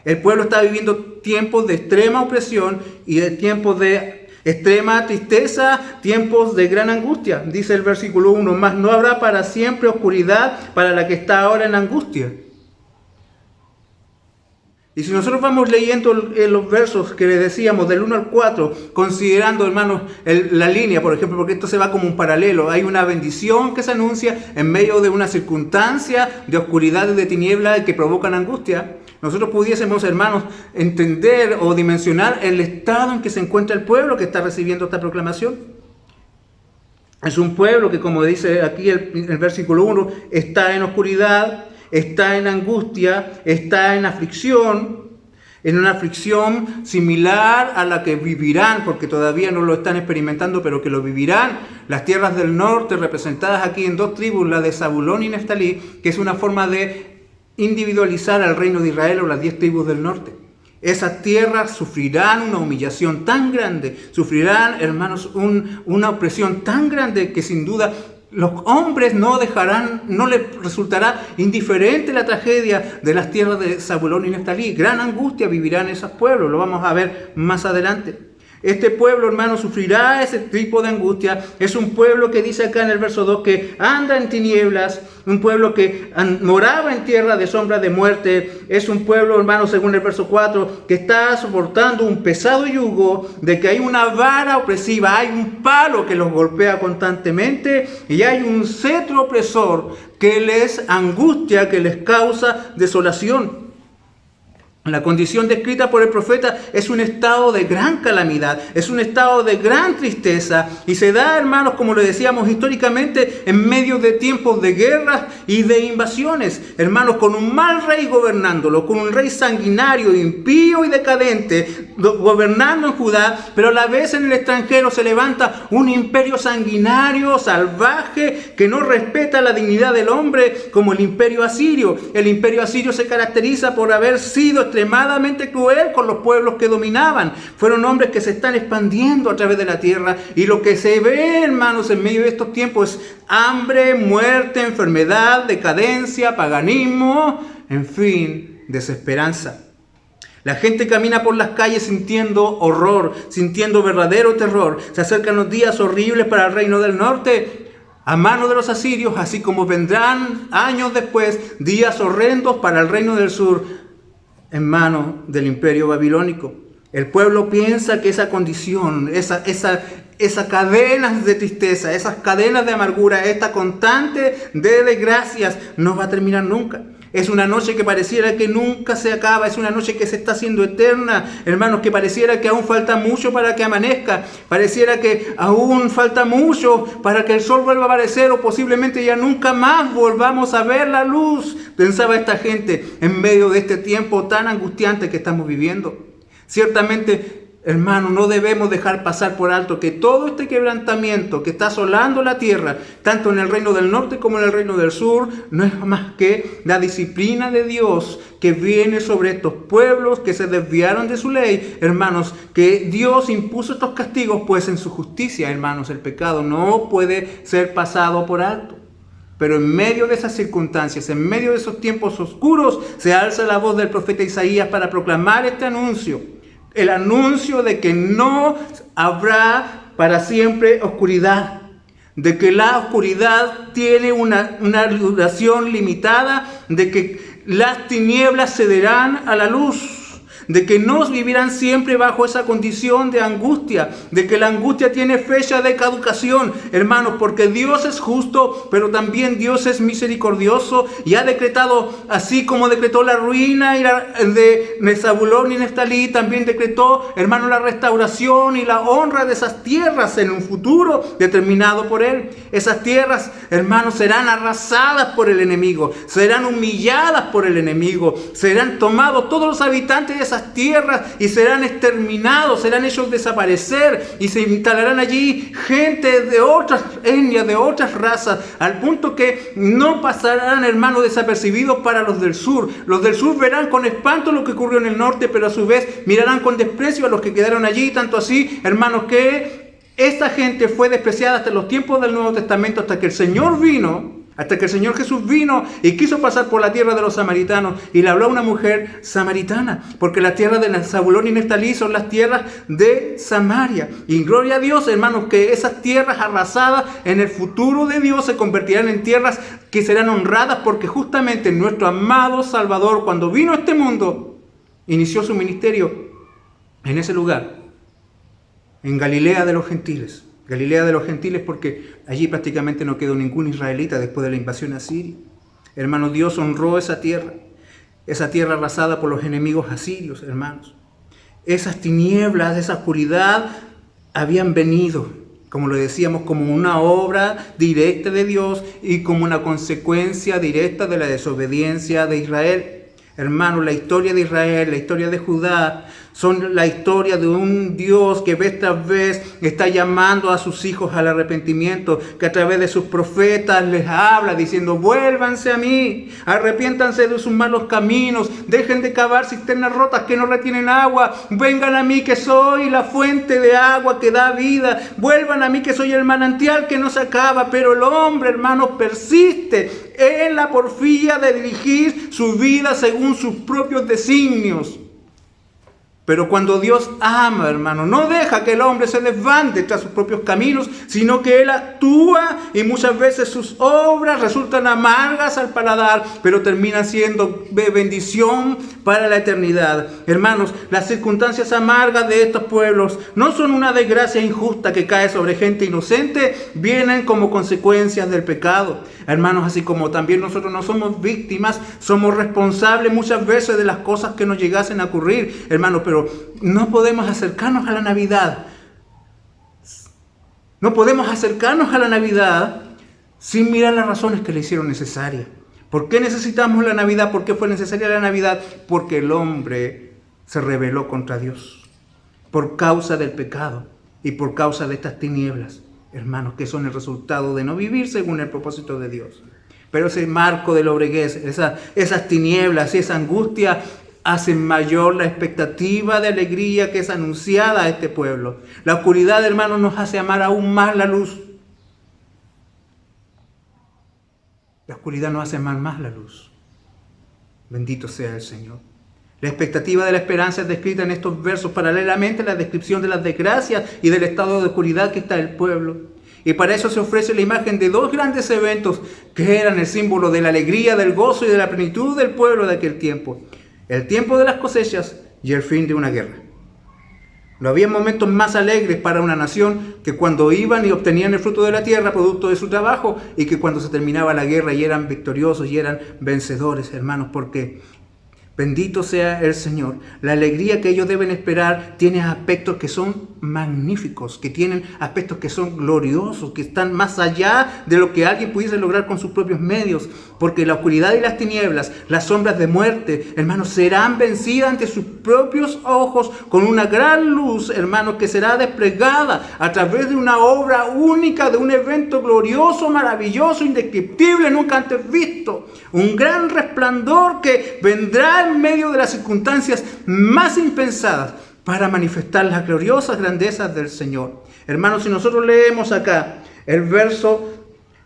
El pueblo está viviendo tiempos de extrema opresión y de tiempos de extrema tristeza, tiempos de gran angustia. Dice el versículo 1, mas no habrá para siempre oscuridad para la que está ahora en angustia. Y si nosotros vamos leyendo los versos que les decíamos del 1 al 4, considerando, hermanos, la línea, por ejemplo, porque esto se va como un paralelo, hay una bendición que se anuncia en medio de una circunstancia de oscuridad y de tiniebla que provocan angustia. Nosotros pudiésemos, hermanos, entender o dimensionar el estado en que se encuentra el pueblo que está recibiendo esta proclamación. Es un pueblo que, como dice aquí el versículo 1, está en oscuridad, está en angustia, está en aflicción, en una aflicción similar a la que vivirán, porque todavía no lo están experimentando, pero que lo vivirán, las tierras del norte, representadas aquí en dos tribus, la de Zabulón y Neftalí, que es una forma de individualizar al reino de Israel, o las 10 tribus del norte. Esas tierras sufrirán una humillación tan grande, sufrirán, hermanos, una opresión tan grande que sin duda los hombres no les resultará indiferente la tragedia de las tierras de Zabulón y Neftalí. Gran angustia vivirán esos pueblos, lo vamos a ver más adelante. Este pueblo, hermano, sufrirá ese tipo de angustia. Es un pueblo que dice acá en el verso 2 que anda en tinieblas, un pueblo que moraba en tierra de sombra de muerte. Es un pueblo, hermano, según el verso 4, que está soportando un pesado yugo, de que hay una vara opresiva, hay un palo que los golpea constantemente y hay un cetro opresor que les angustia, que les causa desolación. La condición descrita por el profeta es un estado de gran calamidad, es un estado de gran tristeza y se da, hermanos, como le decíamos históricamente, en medio de tiempos de guerras y de invasiones. Hermanos, con un mal rey gobernándolo, con un rey sanguinario, impío y decadente gobernando en Judá, pero a la vez en el extranjero se levanta un imperio sanguinario, salvaje, que no respeta la dignidad del hombre, como el imperio asirio. El imperio asirio se caracteriza por haber sido extremadamente cruel con los pueblos que dominaban. Fueron hombres que se están expandiendo a través de la tierra y lo que se ve, hermanos, en medio de estos tiempos es hambre, muerte, enfermedad, decadencia, paganismo, en fin, desesperanza. La gente camina por las calles sintiendo horror, sintiendo verdadero terror. Se acercan los días horribles para el reino del norte a mano de los asirios, así como vendrán años después días horrendos para el reino del sur en manos del imperio babilónico. El pueblo piensa que esa condición, esas cadenas de tristeza, esas cadenas de amargura, esta constante de desgracias no va a terminar nunca. Es una noche que pareciera que nunca se acaba, es una noche que se está haciendo eterna, hermanos, que pareciera que aún falta mucho para que amanezca, pareciera que aún falta mucho para que el sol vuelva a aparecer o posiblemente ya nunca más volvamos a ver la luz, pensaba esta gente en medio de este tiempo tan angustiante que estamos viviendo. Ciertamente, hermanos, no debemos dejar pasar por alto que todo este quebrantamiento que está asolando la tierra, tanto en el reino del norte como en el reino del sur, no es más que la disciplina de Dios que viene sobre estos pueblos que se desviaron de su ley. Hermanos, que Dios impuso estos castigos, pues en su justicia, hermanos, el pecado no puede ser pasado por alto. Pero en medio de esas circunstancias, en medio de esos tiempos oscuros, se alza la voz del profeta Isaías para proclamar este anuncio. El anuncio de que no habrá para siempre oscuridad, de que la oscuridad tiene una duración limitada, de que las tinieblas cederán a la luz, de que no vivirán siempre bajo esa condición de angustia, de que la angustia tiene fecha de caducación, hermanos, porque Dios es justo, pero también Dios es misericordioso y ha decretado, así como decretó la ruina de Zabulón y Neftalí, también decretó, hermanos, la restauración y la honra de esas tierras en un futuro determinado por Él. Esas tierras, hermanos, serán arrasadas por el enemigo, serán humilladas por el enemigo, serán tomados todos los habitantes de esas tierras y serán exterminados, serán hechos desaparecer y se instalarán allí gente de otras etnias, de otras razas, al punto que no pasarán, hermanos, desapercibidos para los del sur. Los del sur verán con espanto lo que ocurrió en el norte, pero a su vez mirarán con desprecio a los que quedaron allí, tanto así, hermanos, que esta gente fue despreciada hasta los tiempos del Nuevo Testamento, hasta que el Señor vino. Hasta que el Señor Jesús vino y quiso pasar por la tierra de los samaritanos y le habló a una mujer samaritana, porque la tierra de Zabulón y Neftalí son las tierras de Samaria. Y gloria a Dios, hermanos, que esas tierras arrasadas en el futuro de Dios se convertirán en tierras que serán honradas, porque justamente nuestro amado Salvador, cuando vino a este mundo, inició su ministerio en ese lugar, en Galilea de los Gentiles. Galilea de los Gentiles, porque allí prácticamente no quedó ningún israelita después de la invasión asiria. Hermanos, Dios honró esa tierra arrasada por los enemigos asirios, hermanos. Esas tinieblas, esa oscuridad habían venido, como lo decíamos, como una obra directa de Dios y como una consecuencia directa de la desobediencia de Israel. Hermanos, la historia de Israel, la historia de Judá, son la historia de un Dios que vez tras vez está llamando a sus hijos al arrepentimiento, que a través de sus profetas les habla diciendo: vuélvanse a mí, arrepiéntanse de sus malos caminos, dejen de cavar cisternas rotas que no retienen agua, vengan a mí que soy la fuente de agua que da vida, vuelvan a mí que soy el manantial que no se acaba. Pero el hombre, hermanos, persiste en la porfía de dirigir su vida según sus propios designios. Pero cuando Dios ama, hermano, no deja que el hombre se desbande tras sus propios caminos, sino que Él actúa y muchas veces sus obras resultan amargas al paladar, pero terminan siendo de bendición para la eternidad. Hermanos, las circunstancias amargas de estos pueblos no son una desgracia injusta que cae sobre gente inocente, vienen como consecuencias del pecado. Hermanos, así como también nosotros no somos víctimas, somos responsables muchas veces de las cosas que nos llegasen a ocurrir, hermanos, pero no podemos acercarnos a la Navidad. No podemos acercarnos a la Navidad sin mirar las razones que le hicieron necesaria. ¿Por qué necesitamos la Navidad? ¿Por qué fue necesaria la Navidad? Porque el hombre se rebeló contra Dios por causa del pecado y por causa de estas tinieblas, hermanos, que son el resultado de no vivir según el propósito de Dios. Pero ese marco de lobreguez, esas tinieblas y esa angustia hacen mayor la expectativa de alegría que es anunciada a este pueblo. La oscuridad, hermanos, nos hace amar aún más la luz. La oscuridad nos hace amar más la luz. Bendito sea el Señor. La expectativa de la esperanza es descrita en estos versos paralelamente a la descripción de las desgracias y del estado de oscuridad que está el pueblo. Y para eso se ofrece la imagen de dos grandes eventos que eran el símbolo de la alegría, del gozo y de la plenitud del pueblo de aquel tiempo. El tiempo de las cosechas y el fin de una guerra. No había momentos más alegres para una nación que cuando iban y obtenían el fruto de la tierra, producto de su trabajo, y que cuando se terminaba la guerra y eran victoriosos y eran vencedores, hermanos, porque bendito sea el Señor. La alegría que ellos deben esperar tiene aspectos que son magníficos, que tienen aspectos que son gloriosos, que están más allá de lo que alguien pudiese lograr con sus propios medios, porque la oscuridad y las tinieblas, las sombras de muerte, hermanos, serán vencidas ante sus propios ojos con una gran luz, hermanos, que será desplegada a través de una obra única, de un evento glorioso, maravilloso, indescriptible, nunca antes visto. Un gran resplandor que vendrá en medio de las circunstancias más impensadas para manifestar las gloriosas grandezas del Señor. Hermanos, si nosotros leemos acá el verso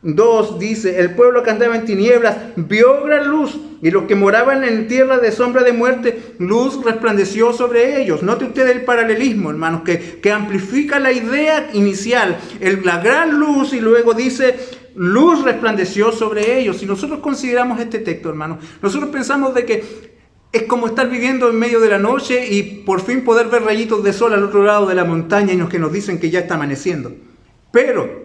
2, dice: el pueblo que andaba en tinieblas vio gran luz, y los que moraban en tierra de sombra de muerte, luz resplandeció sobre ellos. Note usted el paralelismo, hermanos, que amplifica la idea inicial, la gran luz, y luego dice: luz resplandeció sobre ellos. Si nosotros consideramos este texto, hermanos, nosotros pensamos de que es como estar viviendo en medio de la noche y por fin poder ver rayitos de sol al otro lado de la montaña y los que nos dicen que ya está amaneciendo. Pero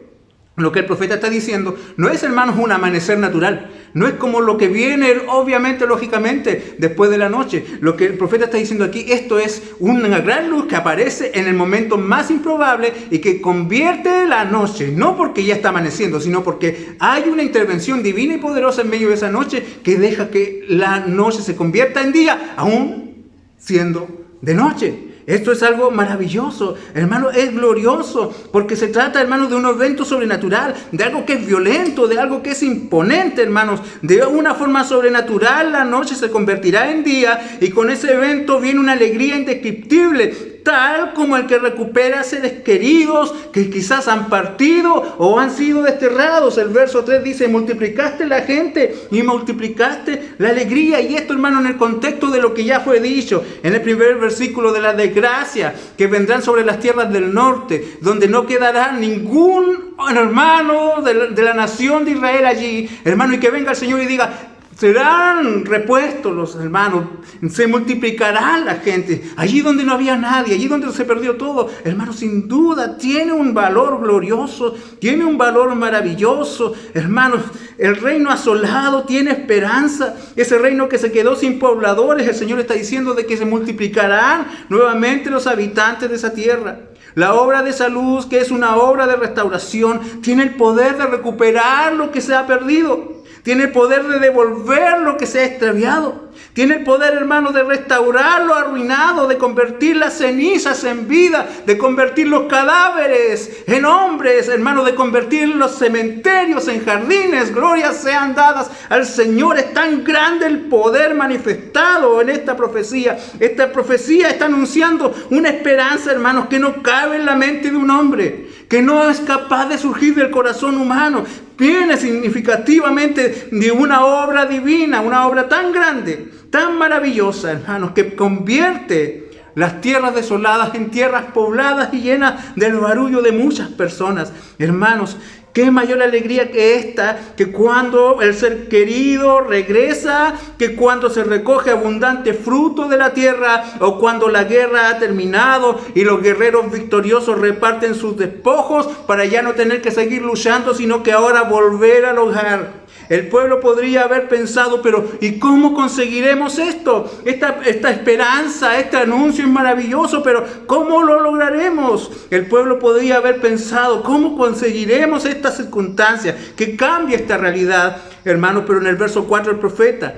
lo que el profeta está diciendo no es, hermanos, un amanecer natural. No es como lo que viene, obviamente, lógicamente, después de la noche. Lo que el profeta está diciendo aquí, esto es una gran luz que aparece en el momento más improbable y que convierte la noche, no porque ya está amaneciendo, sino porque hay una intervención divina y poderosa en medio de esa noche que deja que la noche se convierta en día, aún siendo de noche. Esto es algo maravilloso, hermano, es glorioso, porque se trata, hermanos, de un evento sobrenatural, de algo que es violento, de algo que es imponente, hermanos. De una forma sobrenatural la noche se convertirá en día y con ese evento viene una alegría indescriptible, tal como el que recupera seres queridos que quizás han partido o han sido desterrados. El verso 3 dice: multiplicaste la gente y multiplicaste la alegría. Y esto, hermano, en el contexto de lo que ya fue dicho en el primer versículo de la desgracia que vendrán sobre las tierras del norte, donde no quedará ningún hermano de la nación de Israel allí, hermano, y que venga el Señor y diga: serán repuestos los hermanos, se multiplicará la gente. Allí donde no había nadie, allí donde se perdió todo, hermanos, sin duda tiene un valor glorioso, tiene un valor maravilloso. Hermanos, el reino asolado tiene esperanza. Ese reino que se quedó sin pobladores, el Señor está diciendo de que se multiplicarán nuevamente los habitantes de esa tierra. La obra de salud, que es una obra de restauración, tiene el poder de recuperar lo que se ha perdido. Tiene el poder de devolver lo que se ha extraviado. Tiene el poder, hermano, de restaurar lo arruinado, de convertir las cenizas en vida, de convertir los cadáveres en hombres, hermano, de convertir los cementerios en jardines. Glorias sean dadas al Señor. Es tan grande el poder manifestado en esta profecía. Esta profecía está anunciando una esperanza, hermanos, que no cabe en la mente de un hombre, que no es capaz de surgir del corazón humano. Viene significativamente de una obra divina, una obra tan grande, tan maravillosa, hermanos, que convierte las tierras desoladas en tierras pobladas y llenas del barullo de muchas personas. Hermanos, qué mayor alegría que esta, que cuando el ser querido regresa, que cuando se recoge abundante fruto de la tierra, o cuando la guerra ha terminado y los guerreros victoriosos reparten sus despojos para ya no tener que seguir luchando, sino que ahora volver al hogar. El pueblo podría haber pensado, pero ¿y cómo conseguiremos esto? Esta esperanza, este anuncio es maravilloso, pero ¿cómo lo lograremos? El pueblo podría haber pensado, ¿cómo conseguiremos esta circunstancia que cambie esta realidad? Hermanos, pero en el verso 4 el profeta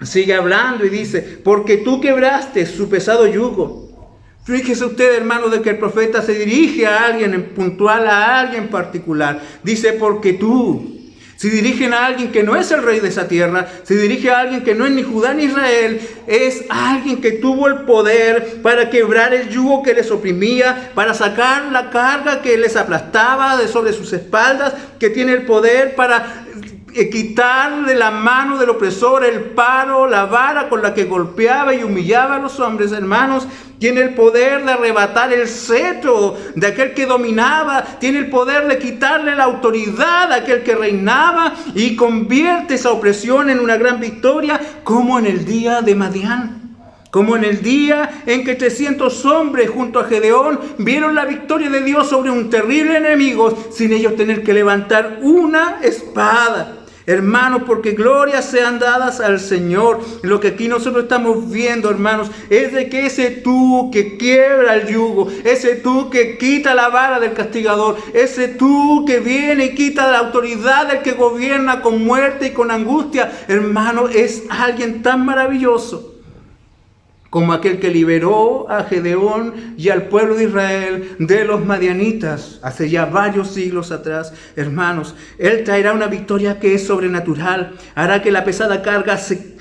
sigue hablando y dice, porque tú quebraste su pesado yugo. Fíjese usted, hermano, de que el profeta se dirige a alguien en puntual, a alguien particular. Dice, porque tú. Si dirigen a alguien que no es el rey de esa tierra, si dirige a alguien que no es ni Judá ni Israel, es alguien que tuvo el poder para quebrar el yugo que les oprimía, para sacar la carga que les aplastaba de sobre sus espaldas, que tiene el poder para quitar de la mano del opresor el palo, la vara con la que golpeaba y humillaba a los hombres. Hermanos, tiene el poder de arrebatar el cetro de aquel que dominaba, tiene el poder de quitarle la autoridad a aquel que reinaba y convierte esa opresión en una gran victoria, como en el día de Madián. Como en el día en que 300 hombres junto a Gedeón vieron la victoria de Dios sobre un terrible enemigo sin ellos tener que levantar una espada. Hermanos, porque glorias sean dadas al Señor. Lo que aquí nosotros estamos viendo, hermanos, es de que ese tú que quiebra el yugo, ese tú que quita la vara del castigador, ese tú que viene y quita la autoridad del que gobierna con muerte y con angustia, hermano, es alguien tan maravilloso como aquel que liberó a Gedeón y al pueblo de Israel de los madianitas hace ya varios siglos atrás. Hermanos, Él traerá una victoria que es sobrenatural, hará que la pesada carga se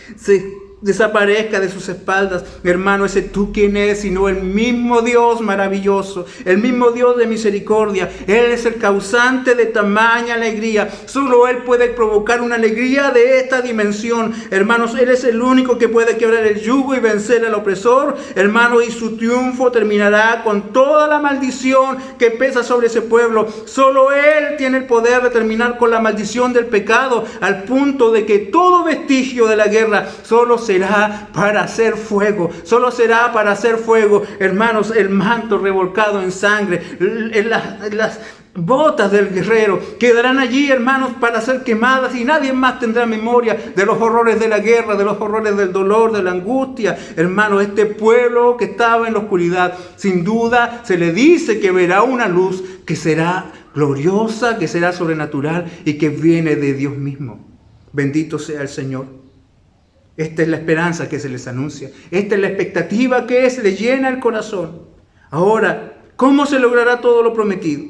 desaparezca de sus espaldas. Hermano, ese tú quién es, sino el mismo Dios maravilloso, el mismo Dios de misericordia. Él es el causante de tamaña alegría. Solo Él puede provocar una alegría de esta dimensión. Hermanos, Él es el único que puede quebrar el yugo y vencer al opresor. Hermano, y su triunfo terminará con toda la maldición que pesa sobre ese pueblo. Solo Él tiene el poder de terminar con la maldición del pecado, al punto de que todo vestigio de la guerra solo será para hacer fuego, solo será para hacer fuego. Hermanos, el manto revolcado en sangre, las botas del guerrero quedarán allí, hermanos, para ser quemadas, y nadie más tendrá memoria de los horrores de la guerra, de los horrores del dolor, de la angustia. Hermanos, este pueblo que estaba en la oscuridad, sin duda se le dice que verá una luz que será gloriosa, que será sobrenatural y que viene de Dios mismo. Bendito sea el Señor. Esta es la esperanza que se les anuncia. Esta es la expectativa que se les llena el corazón. Ahora, ¿cómo se logrará todo lo prometido?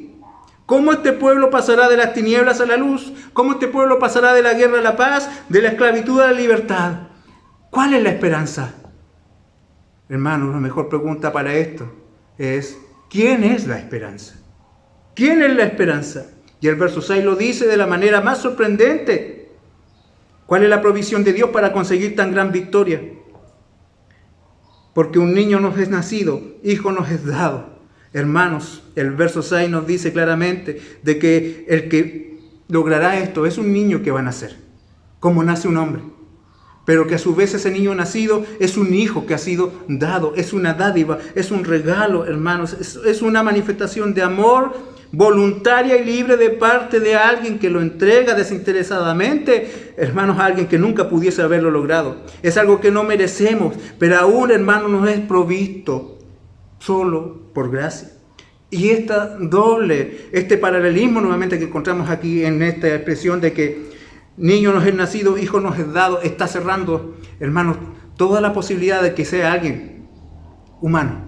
¿Cómo este pueblo pasará de las tinieblas a la luz? ¿Cómo este pueblo pasará de la guerra a la paz, de la esclavitud a la libertad? ¿Cuál es la esperanza? Hermanos, la mejor pregunta para esto es, ¿quién es la esperanza? ¿Quién es la esperanza? Y el verso 6 lo dice de la manera más sorprendente. ¿Cuál es la provisión de Dios para conseguir tan gran victoria? Porque un niño nos es nacido, hijo nos es dado. Hermanos, el verso 6 nos dice claramente de que el que logrará esto es un niño que va a nacer, como nace un hombre. Pero que a su vez ese niño nacido es un hijo que ha sido dado, es una dádiva, es un regalo, hermanos, es una manifestación de amor voluntaria y libre de parte de alguien que lo entrega desinteresadamente, hermanos, a alguien que nunca pudiese haberlo logrado. Es algo que no merecemos, pero aún, hermanos, nos es provisto solo por gracia. Y este paralelismo nuevamente que encontramos aquí en esta expresión de que niño nos es nacido, hijo nos es dado, está cerrando, hermanos, toda la posibilidad de que sea alguien humano,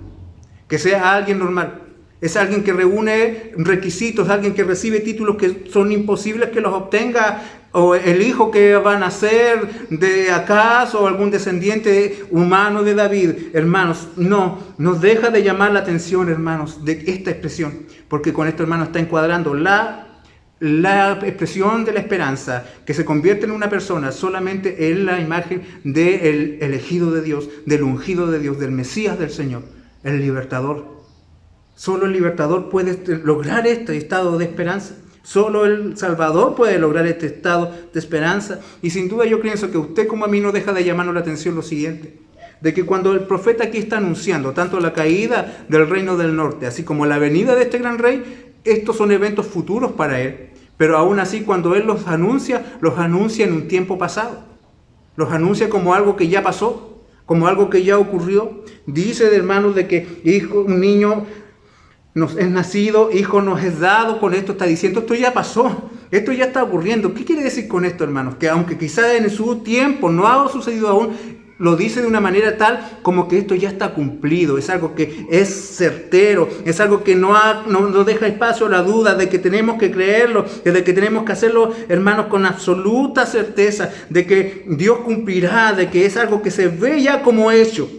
que sea alguien normal. Es alguien que reúne requisitos, alguien que recibe títulos que son imposibles que los obtenga, o el hijo que va a nacer de Acaz o algún descendiente humano de David. Hermanos, no nos deja de llamar la atención, hermanos, de esta expresión, porque con esto, hermanos, está encuadrando la la expresión de la esperanza, que se convierte en una persona, solamente en la imagen del elegido de Dios, del ungido de Dios, del Mesías del Señor, el libertador. Solo el libertador puede lograr este estado de esperanza. Solo el Salvador puede lograr este estado de esperanza. Y sin duda yo pienso que usted como a mí no deja de llamarnos la atención lo siguiente, de que cuando el profeta aquí está anunciando tanto la caída del reino del norte, así como la venida de este gran rey, estos son eventos futuros para él. Pero aún así, cuando él los anuncia en un tiempo pasado. Los anuncia como algo que ya pasó, como algo que ya ocurrió. Dice, hermanos, de que un niño nos es nacido, hijo nos es dado. Con esto está diciendo, esto ya pasó, esto ya está ocurriendo. ¿Qué quiere decir con esto, hermanos? Que aunque quizá en su tiempo no ha sucedido aún, lo dice de una manera tal como que esto ya está cumplido. Es algo que es certero, es algo que no deja espacio a la duda, de que tenemos que creerlo, de que tenemos que hacerlo, hermanos, con absoluta certeza, de que Dios cumplirá, de que es algo que se ve ya como hecho.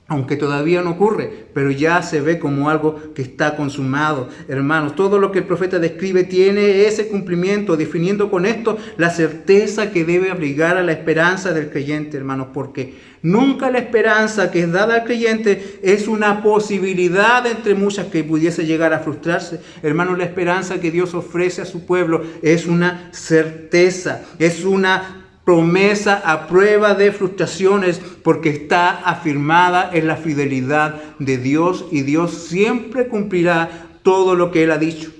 Aunque todavía no ocurre, pero ya se ve como algo que está consumado. Hermanos, todo lo que el profeta describe tiene ese cumplimiento, definiendo con esto la certeza que debe abrigar a la esperanza del creyente, hermanos, porque nunca la esperanza que es dada al creyente es una posibilidad entre muchas que pudiese llegar a frustrarse. Hermanos, la esperanza que Dios ofrece a su pueblo es una certeza, es una promesa a prueba de frustraciones, porque está afirmada en la fidelidad de Dios, y Dios siempre cumplirá todo lo que Él ha dicho.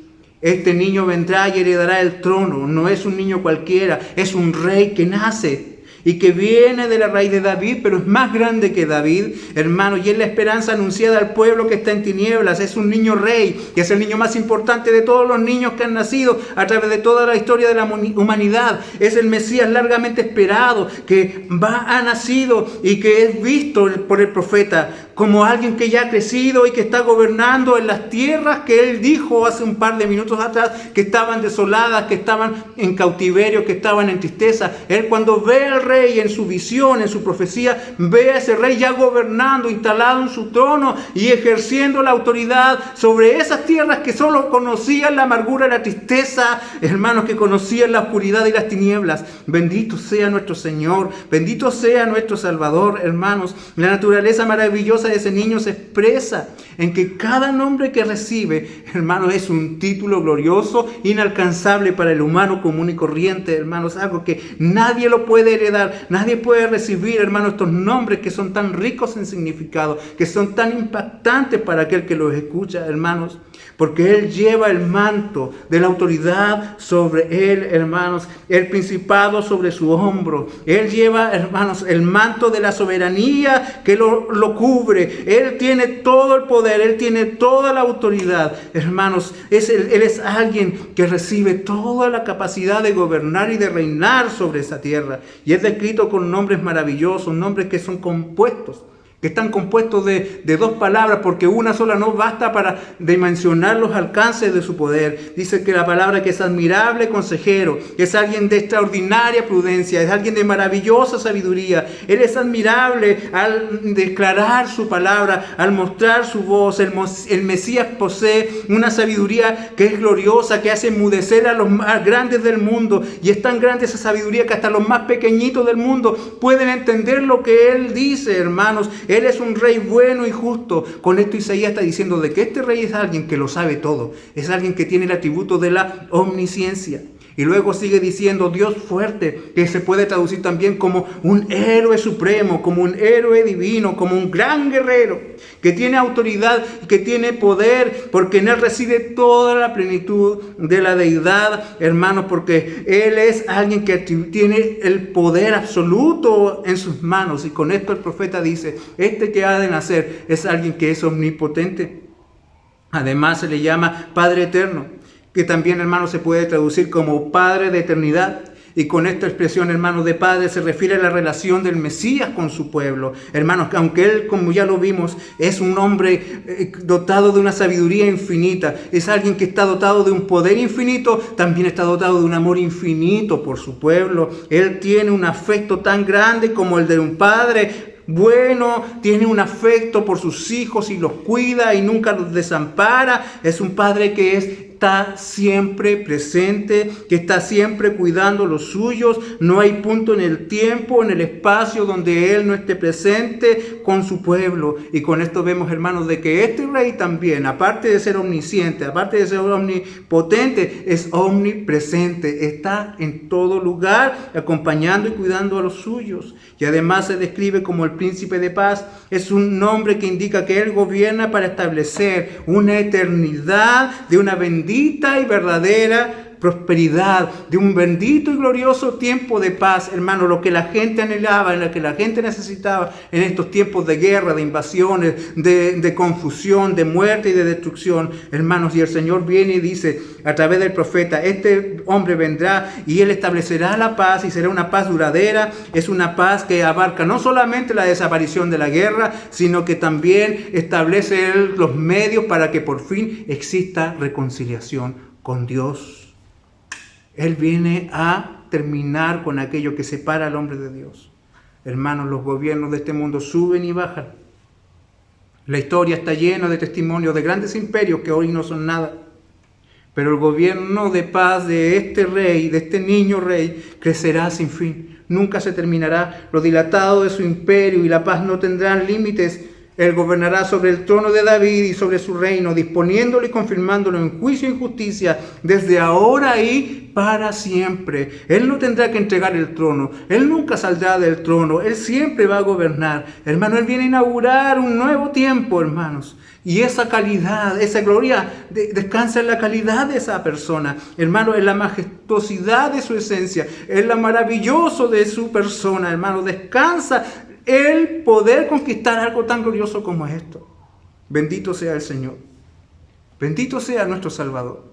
Este niño vendrá y heredará el trono. No es un niño cualquiera, es un rey que nace y que viene de la raíz de David, pero es más grande que David, hermano, y es la esperanza anunciada al pueblo que está en tinieblas. Es un niño rey, que es el niño más importante de todos los niños que han nacido a través de toda la historia de la humanidad. Es el Mesías largamente esperado, que ha nacido y que es visto por el profeta como alguien que ya ha crecido y que está gobernando en las tierras que él dijo hace un par de minutos atrás que estaban desoladas, que estaban en cautiverio, que estaban en tristeza. Él, cuando ve al rey en su visión, en su profecía, ve a ese rey ya gobernando, instalado en su trono y ejerciendo la autoridad sobre esas tierras que solo conocían la amargura y la tristeza, hermanos, que conocían la oscuridad y las tinieblas. Bendito sea nuestro Señor, bendito sea nuestro Salvador, hermanos. La naturaleza maravillosa de ese niño se expresa en que cada nombre que recibe, hermanos, es un título glorioso, inalcanzable para el humano común y corriente, hermanos, algo que nadie lo puede heredar, nadie puede recibir, hermanos, estos nombres que son tan ricos en significado, que son tan impactantes para aquel que los escucha, hermanos, porque Él lleva el manto de la autoridad sobre Él, hermanos, el principado sobre su hombro. Él lleva, hermanos, el manto de la soberanía que lo cubre. Él tiene todo el poder, Él tiene toda la autoridad, hermanos. Él es alguien que recibe toda la capacidad de gobernar y de reinar sobre esa tierra. Y es descrito con nombres maravillosos, nombres que son compuestos, que están compuestos de dos palabras, porque una sola no basta para dimensionar los alcances de su poder. Dice que la palabra que es admirable consejero, que es alguien de extraordinaria prudencia, es alguien de maravillosa sabiduría. Él es admirable al declarar su palabra, al mostrar su voz. El Mesías posee una sabiduría que es gloriosa, que hace enmudecer a los más grandes del mundo, y es tan grande esa sabiduría que hasta los más pequeñitos del mundo pueden entender lo que Él dice, hermanos. Él es un rey bueno y justo. Con esto Isaías está diciendo de que este rey es alguien que lo sabe todo. Es alguien que tiene el atributo de la omnisciencia. Y luego sigue diciendo Dios fuerte, que se puede traducir también como un héroe supremo, como un héroe divino, como un gran guerrero, que tiene autoridad y que tiene poder, porque en Él reside toda la plenitud de la deidad, hermanos, porque Él es alguien que tiene el poder absoluto en sus manos. Y con esto el profeta dice, este que ha de nacer es alguien que es omnipotente. Además se le llama Padre Eterno, que también, hermanos, se puede traducir como Padre de eternidad. Y con esta expresión, hermanos, de Padre se refiere a la relación del Mesías con su pueblo. Hermanos, aunque Él, como ya lo vimos, es un hombre dotado de una sabiduría infinita, es alguien que está dotado de un poder infinito, también está dotado de un amor infinito por su pueblo. Él tiene un afecto tan grande como el de un padre bueno, tiene un afecto por sus hijos y los cuida y nunca los desampara. Es un padre que es está siempre presente, que está siempre cuidando los suyos. No hay punto en el tiempo, en el espacio donde Él no esté presente con su pueblo. Y con esto vemos, hermanos, de que este rey también, aparte de ser omnisciente, aparte de ser omnipotente, es omnipresente. Está en todo lugar, acompañando y cuidando a los suyos. Y además se describe como el príncipe de paz. Es un nombre que indica que Él gobierna para establecer una eternidad de una bendita y verdadera prosperidad, de un bendito y glorioso tiempo de paz, hermano, lo que la gente anhelaba, lo que la gente necesitaba en estos tiempos de guerra, de invasiones, de confusión, de muerte y de destrucción, hermanos. Y el Señor viene y dice a través del profeta: este hombre vendrá y Él establecerá la paz, y será una paz duradera. Es una paz que abarca no solamente la desaparición de la guerra, sino que también establece Él los medios para que por fin exista reconciliación con Dios. Él viene a terminar con aquello que separa al hombre de Dios. Hermanos, los gobiernos de este mundo suben y bajan. La historia está llena de testimonios de grandes imperios que hoy no son nada. Pero el gobierno de paz de este rey, de este niño rey, crecerá sin fin. Nunca se terminará. Lo dilatado de su imperio y la paz no tendrán límites. Él gobernará sobre el trono de David y sobre su reino, disponiéndolo y confirmándolo en juicio y justicia desde ahora y para siempre. Él no tendrá que entregar el trono. Él nunca saldrá del trono. Él siempre va a gobernar. Hermano, Él viene a inaugurar un nuevo tiempo, hermanos. Y esa calidad, esa gloria descansa en la calidad de esa persona. Hermano, en la majestuosidad de su esencia, en lo maravilloso de su persona, hermano. Descansa el poder conquistar algo tan glorioso como esto. Bendito sea el Señor. Bendito sea nuestro Salvador.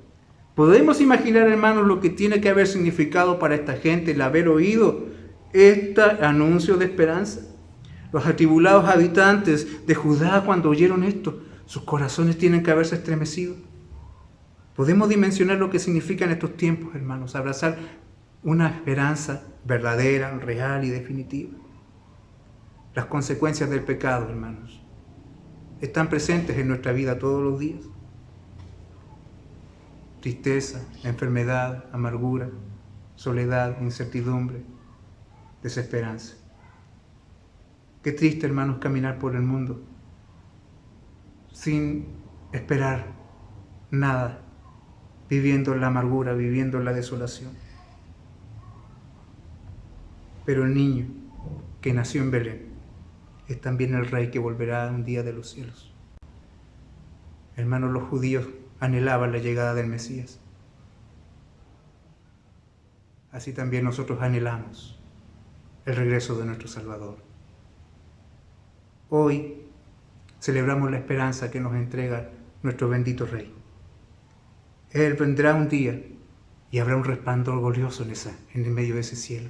Podemos imaginar, hermanos, lo que tiene que haber significado para esta gente el haber oído este anuncio de esperanza. Los atribulados habitantes de Judá, cuando oyeron esto, sus corazones tienen que haberse estremecido. Podemos dimensionar lo que significa en estos tiempos, hermanos, abrazar una esperanza verdadera, real y definitiva. Las consecuencias del pecado, hermanos, están presentes en nuestra vida todos los días. Tristeza, enfermedad, amargura, soledad, incertidumbre, desesperanza. Qué triste, hermanos, caminar por el mundo sin esperar nada, viviendo en la amargura, viviendo en la desolación. Pero el niño que nació en Belén es también el rey que volverá un día de los cielos. Hermanos, los judíos anhelaban la llegada del Mesías. Así también nosotros anhelamos el regreso de nuestro Salvador. Hoy celebramos la esperanza que nos entrega nuestro bendito Rey. Él vendrá un día y habrá un resplandor glorioso en el medio de ese cielo.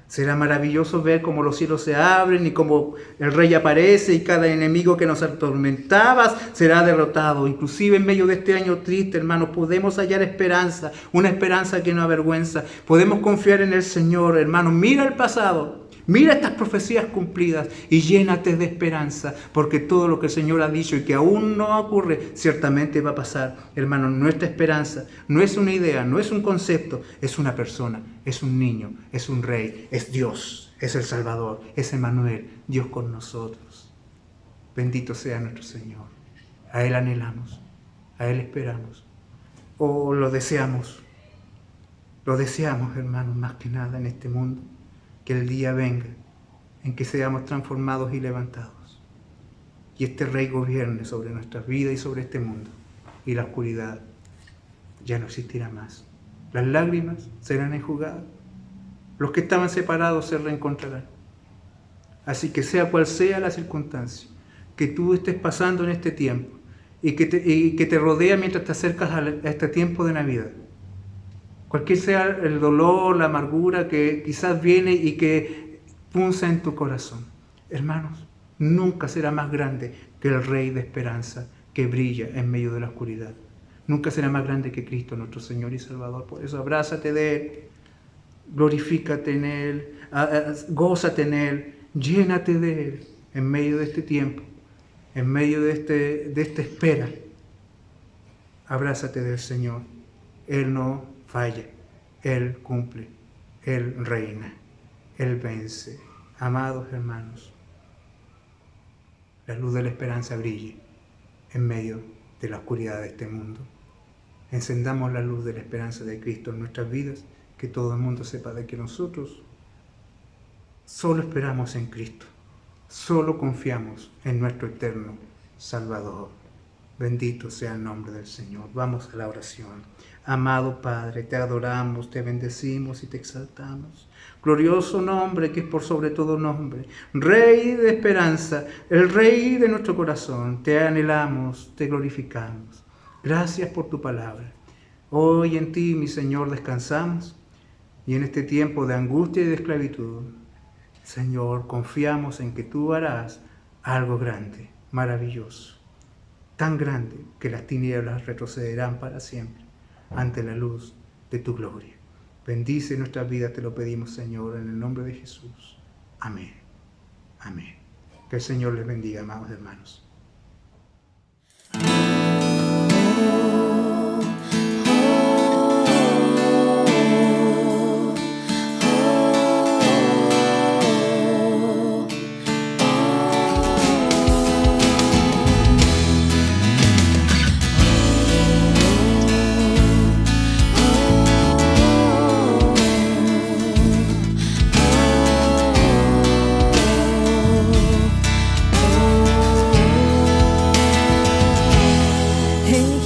Será maravilloso ver cómo los cielos se abren y cómo el Rey aparece y cada enemigo que nos atormentaba será derrotado. Inclusive en medio de este año triste, hermanos, podemos hallar esperanza, una esperanza que no avergüenza. Podemos confiar en el Señor, hermanos. Mira el pasado, mira estas profecías cumplidas y llénate de esperanza, porque todo lo que el Señor ha dicho y que aún no ocurre, ciertamente va a pasar. Hermanos, nuestra esperanza no es una idea, no es un concepto, es una persona, es un niño, es un rey, es Dios, es el Salvador, es Emmanuel, Dios con nosotros. Bendito sea nuestro Señor. A Él anhelamos, a Él esperamos, o lo deseamos, hermanos, más que nada en este mundo. Que el día venga en que seamos transformados y levantados. Y este Rey gobierne sobre nuestras vidas y sobre este mundo. Y la oscuridad ya no existirá más. Las lágrimas serán enjugadas. Los que estaban separados se reencontrarán. Así que sea cual sea la circunstancia que tú estés pasando en este tiempo y que te rodea mientras te acercas a este tiempo de Navidad. Cualquier sea el dolor, la amargura que quizás viene y que punza en tu corazón. Hermanos, nunca será más grande que el Rey de esperanza que brilla en medio de la oscuridad. Nunca será más grande que Cristo, nuestro Señor y Salvador. Por eso abrázate de Él, glorifícate en Él, gózate en Él, llénate de Él en medio de este tiempo, en medio de esta espera. Abrázate del Señor. Él no falla. Él cumple. Él reina. Él vence. Amados hermanos, la luz de la esperanza brille en medio de la oscuridad de este mundo. Encendamos la luz de la esperanza de Cristo en nuestras vidas, que todo el mundo sepa de que nosotros solo esperamos en Cristo, solo confiamos en nuestro eterno Salvador. Bendito sea el nombre del Señor. Vamos a la oración. Amado Padre, te adoramos, te bendecimos y te exaltamos. Glorioso nombre que es por sobre todo nombre. Rey de esperanza, el Rey de nuestro corazón. Te anhelamos, te glorificamos. Gracias por tu palabra. Hoy en ti, mi Señor, descansamos. Y en este tiempo de angustia y de esclavitud, Señor, confiamos en que tú harás algo grande, maravilloso. Tan grande que las tinieblas retrocederán para siempre ante la luz de tu gloria. Bendice nuestras vidas, te lo pedimos, Señor, en el nombre de Jesús. Amén. Amén. Que el Señor les bendiga, amados hermanos.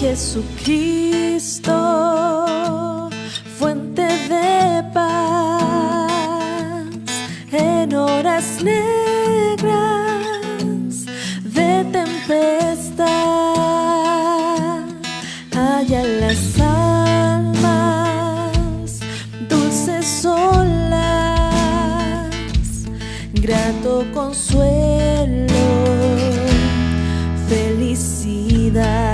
Jesucristo, fuente de paz, en horas negras de tempestad, halla las almas dulces olas, grato consuelo, felicidad.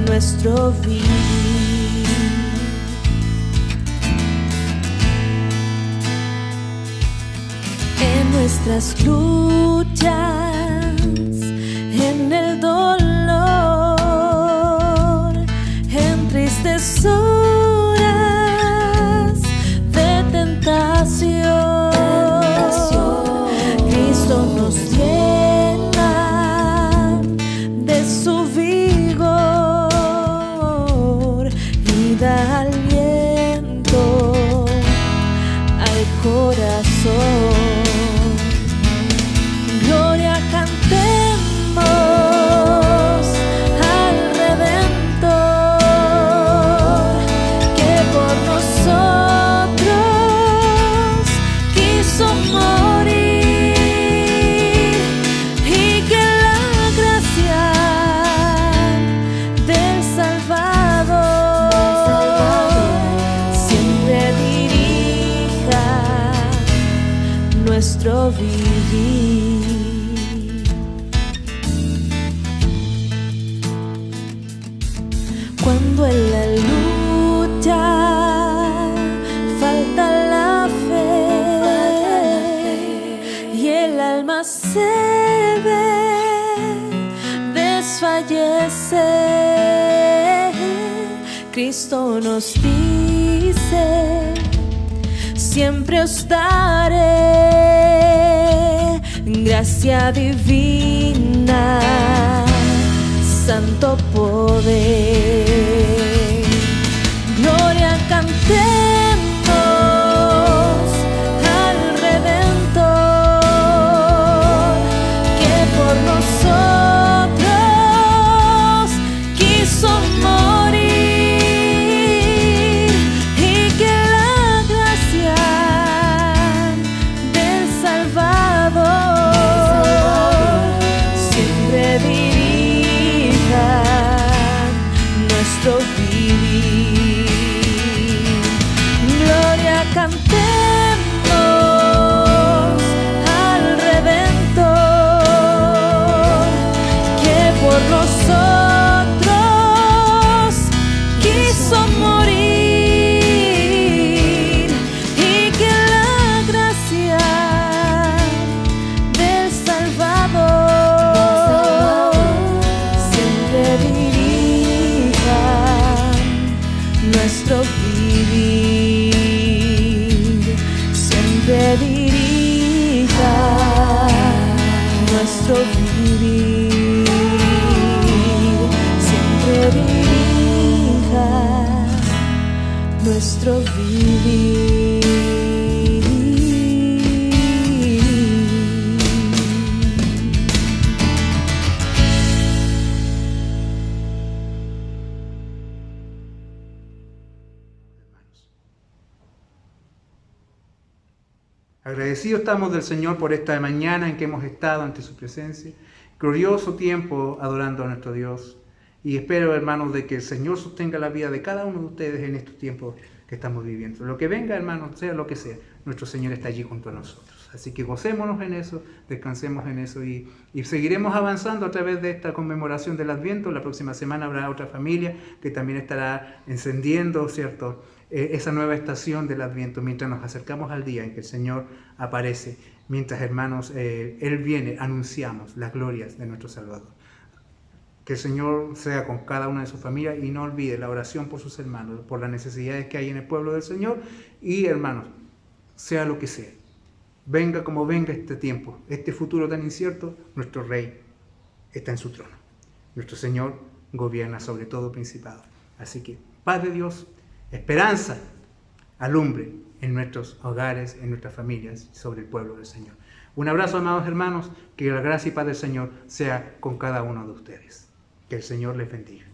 Nuestro vivir. En nuestras luchas, en el dolor, en tristes horas de tentación, Cristo nos llena de su vigor y da aliento al corazón. Gloria cantemos al Redentor, que por nosotros quiso morir, y que la gracia del Salvador siempre dirija nuestro vivir. Cuando en la lucha falta la fe y el alma se ve desfallece, Cristo nos dice: siempre os daré gracia divina, santo poder. Gloria cantemos al Redentor, que por nosotros quiso morir, y que la gracia del Salvador siempre dirija vivir, siempre dirija nuestro vivir. Agradecidos estamos del Señor por esta mañana en que hemos estado ante su presencia. Glorioso tiempo adorando a nuestro Dios. Y espero, hermanos, de que el Señor sostenga la vida de cada uno de ustedes en estos tiempos que estamos viviendo. Lo que venga, hermanos, sea lo que sea, nuestro Señor está allí junto a nosotros. Así que gocémonos en eso, descansemos en eso y seguiremos avanzando a través de esta conmemoración del Adviento. La próxima semana habrá otra familia que también estará encendiendo, ¿cierto?, esa nueva estación del Adviento mientras nos acercamos al día en que el Señor aparece. Mientras, hermanos, Él viene, anunciamos las glorias de nuestro Salvador. Que el Señor sea con cada una de sus familias y no olvide la oración por sus hermanos, por las necesidades que hay en el pueblo del Señor. Y, hermanos, sea lo que sea, venga como venga este tiempo, este futuro tan incierto, nuestro Rey está en su trono. Nuestro Señor gobierna sobre todo principado. Así que, paz de Dios, esperanza, alumbre en nuestros hogares, en nuestras familias, sobre el pueblo del Señor. Un abrazo, amados hermanos, que la gracia y paz del Señor sea con cada uno de ustedes. Que el Señor les bendiga.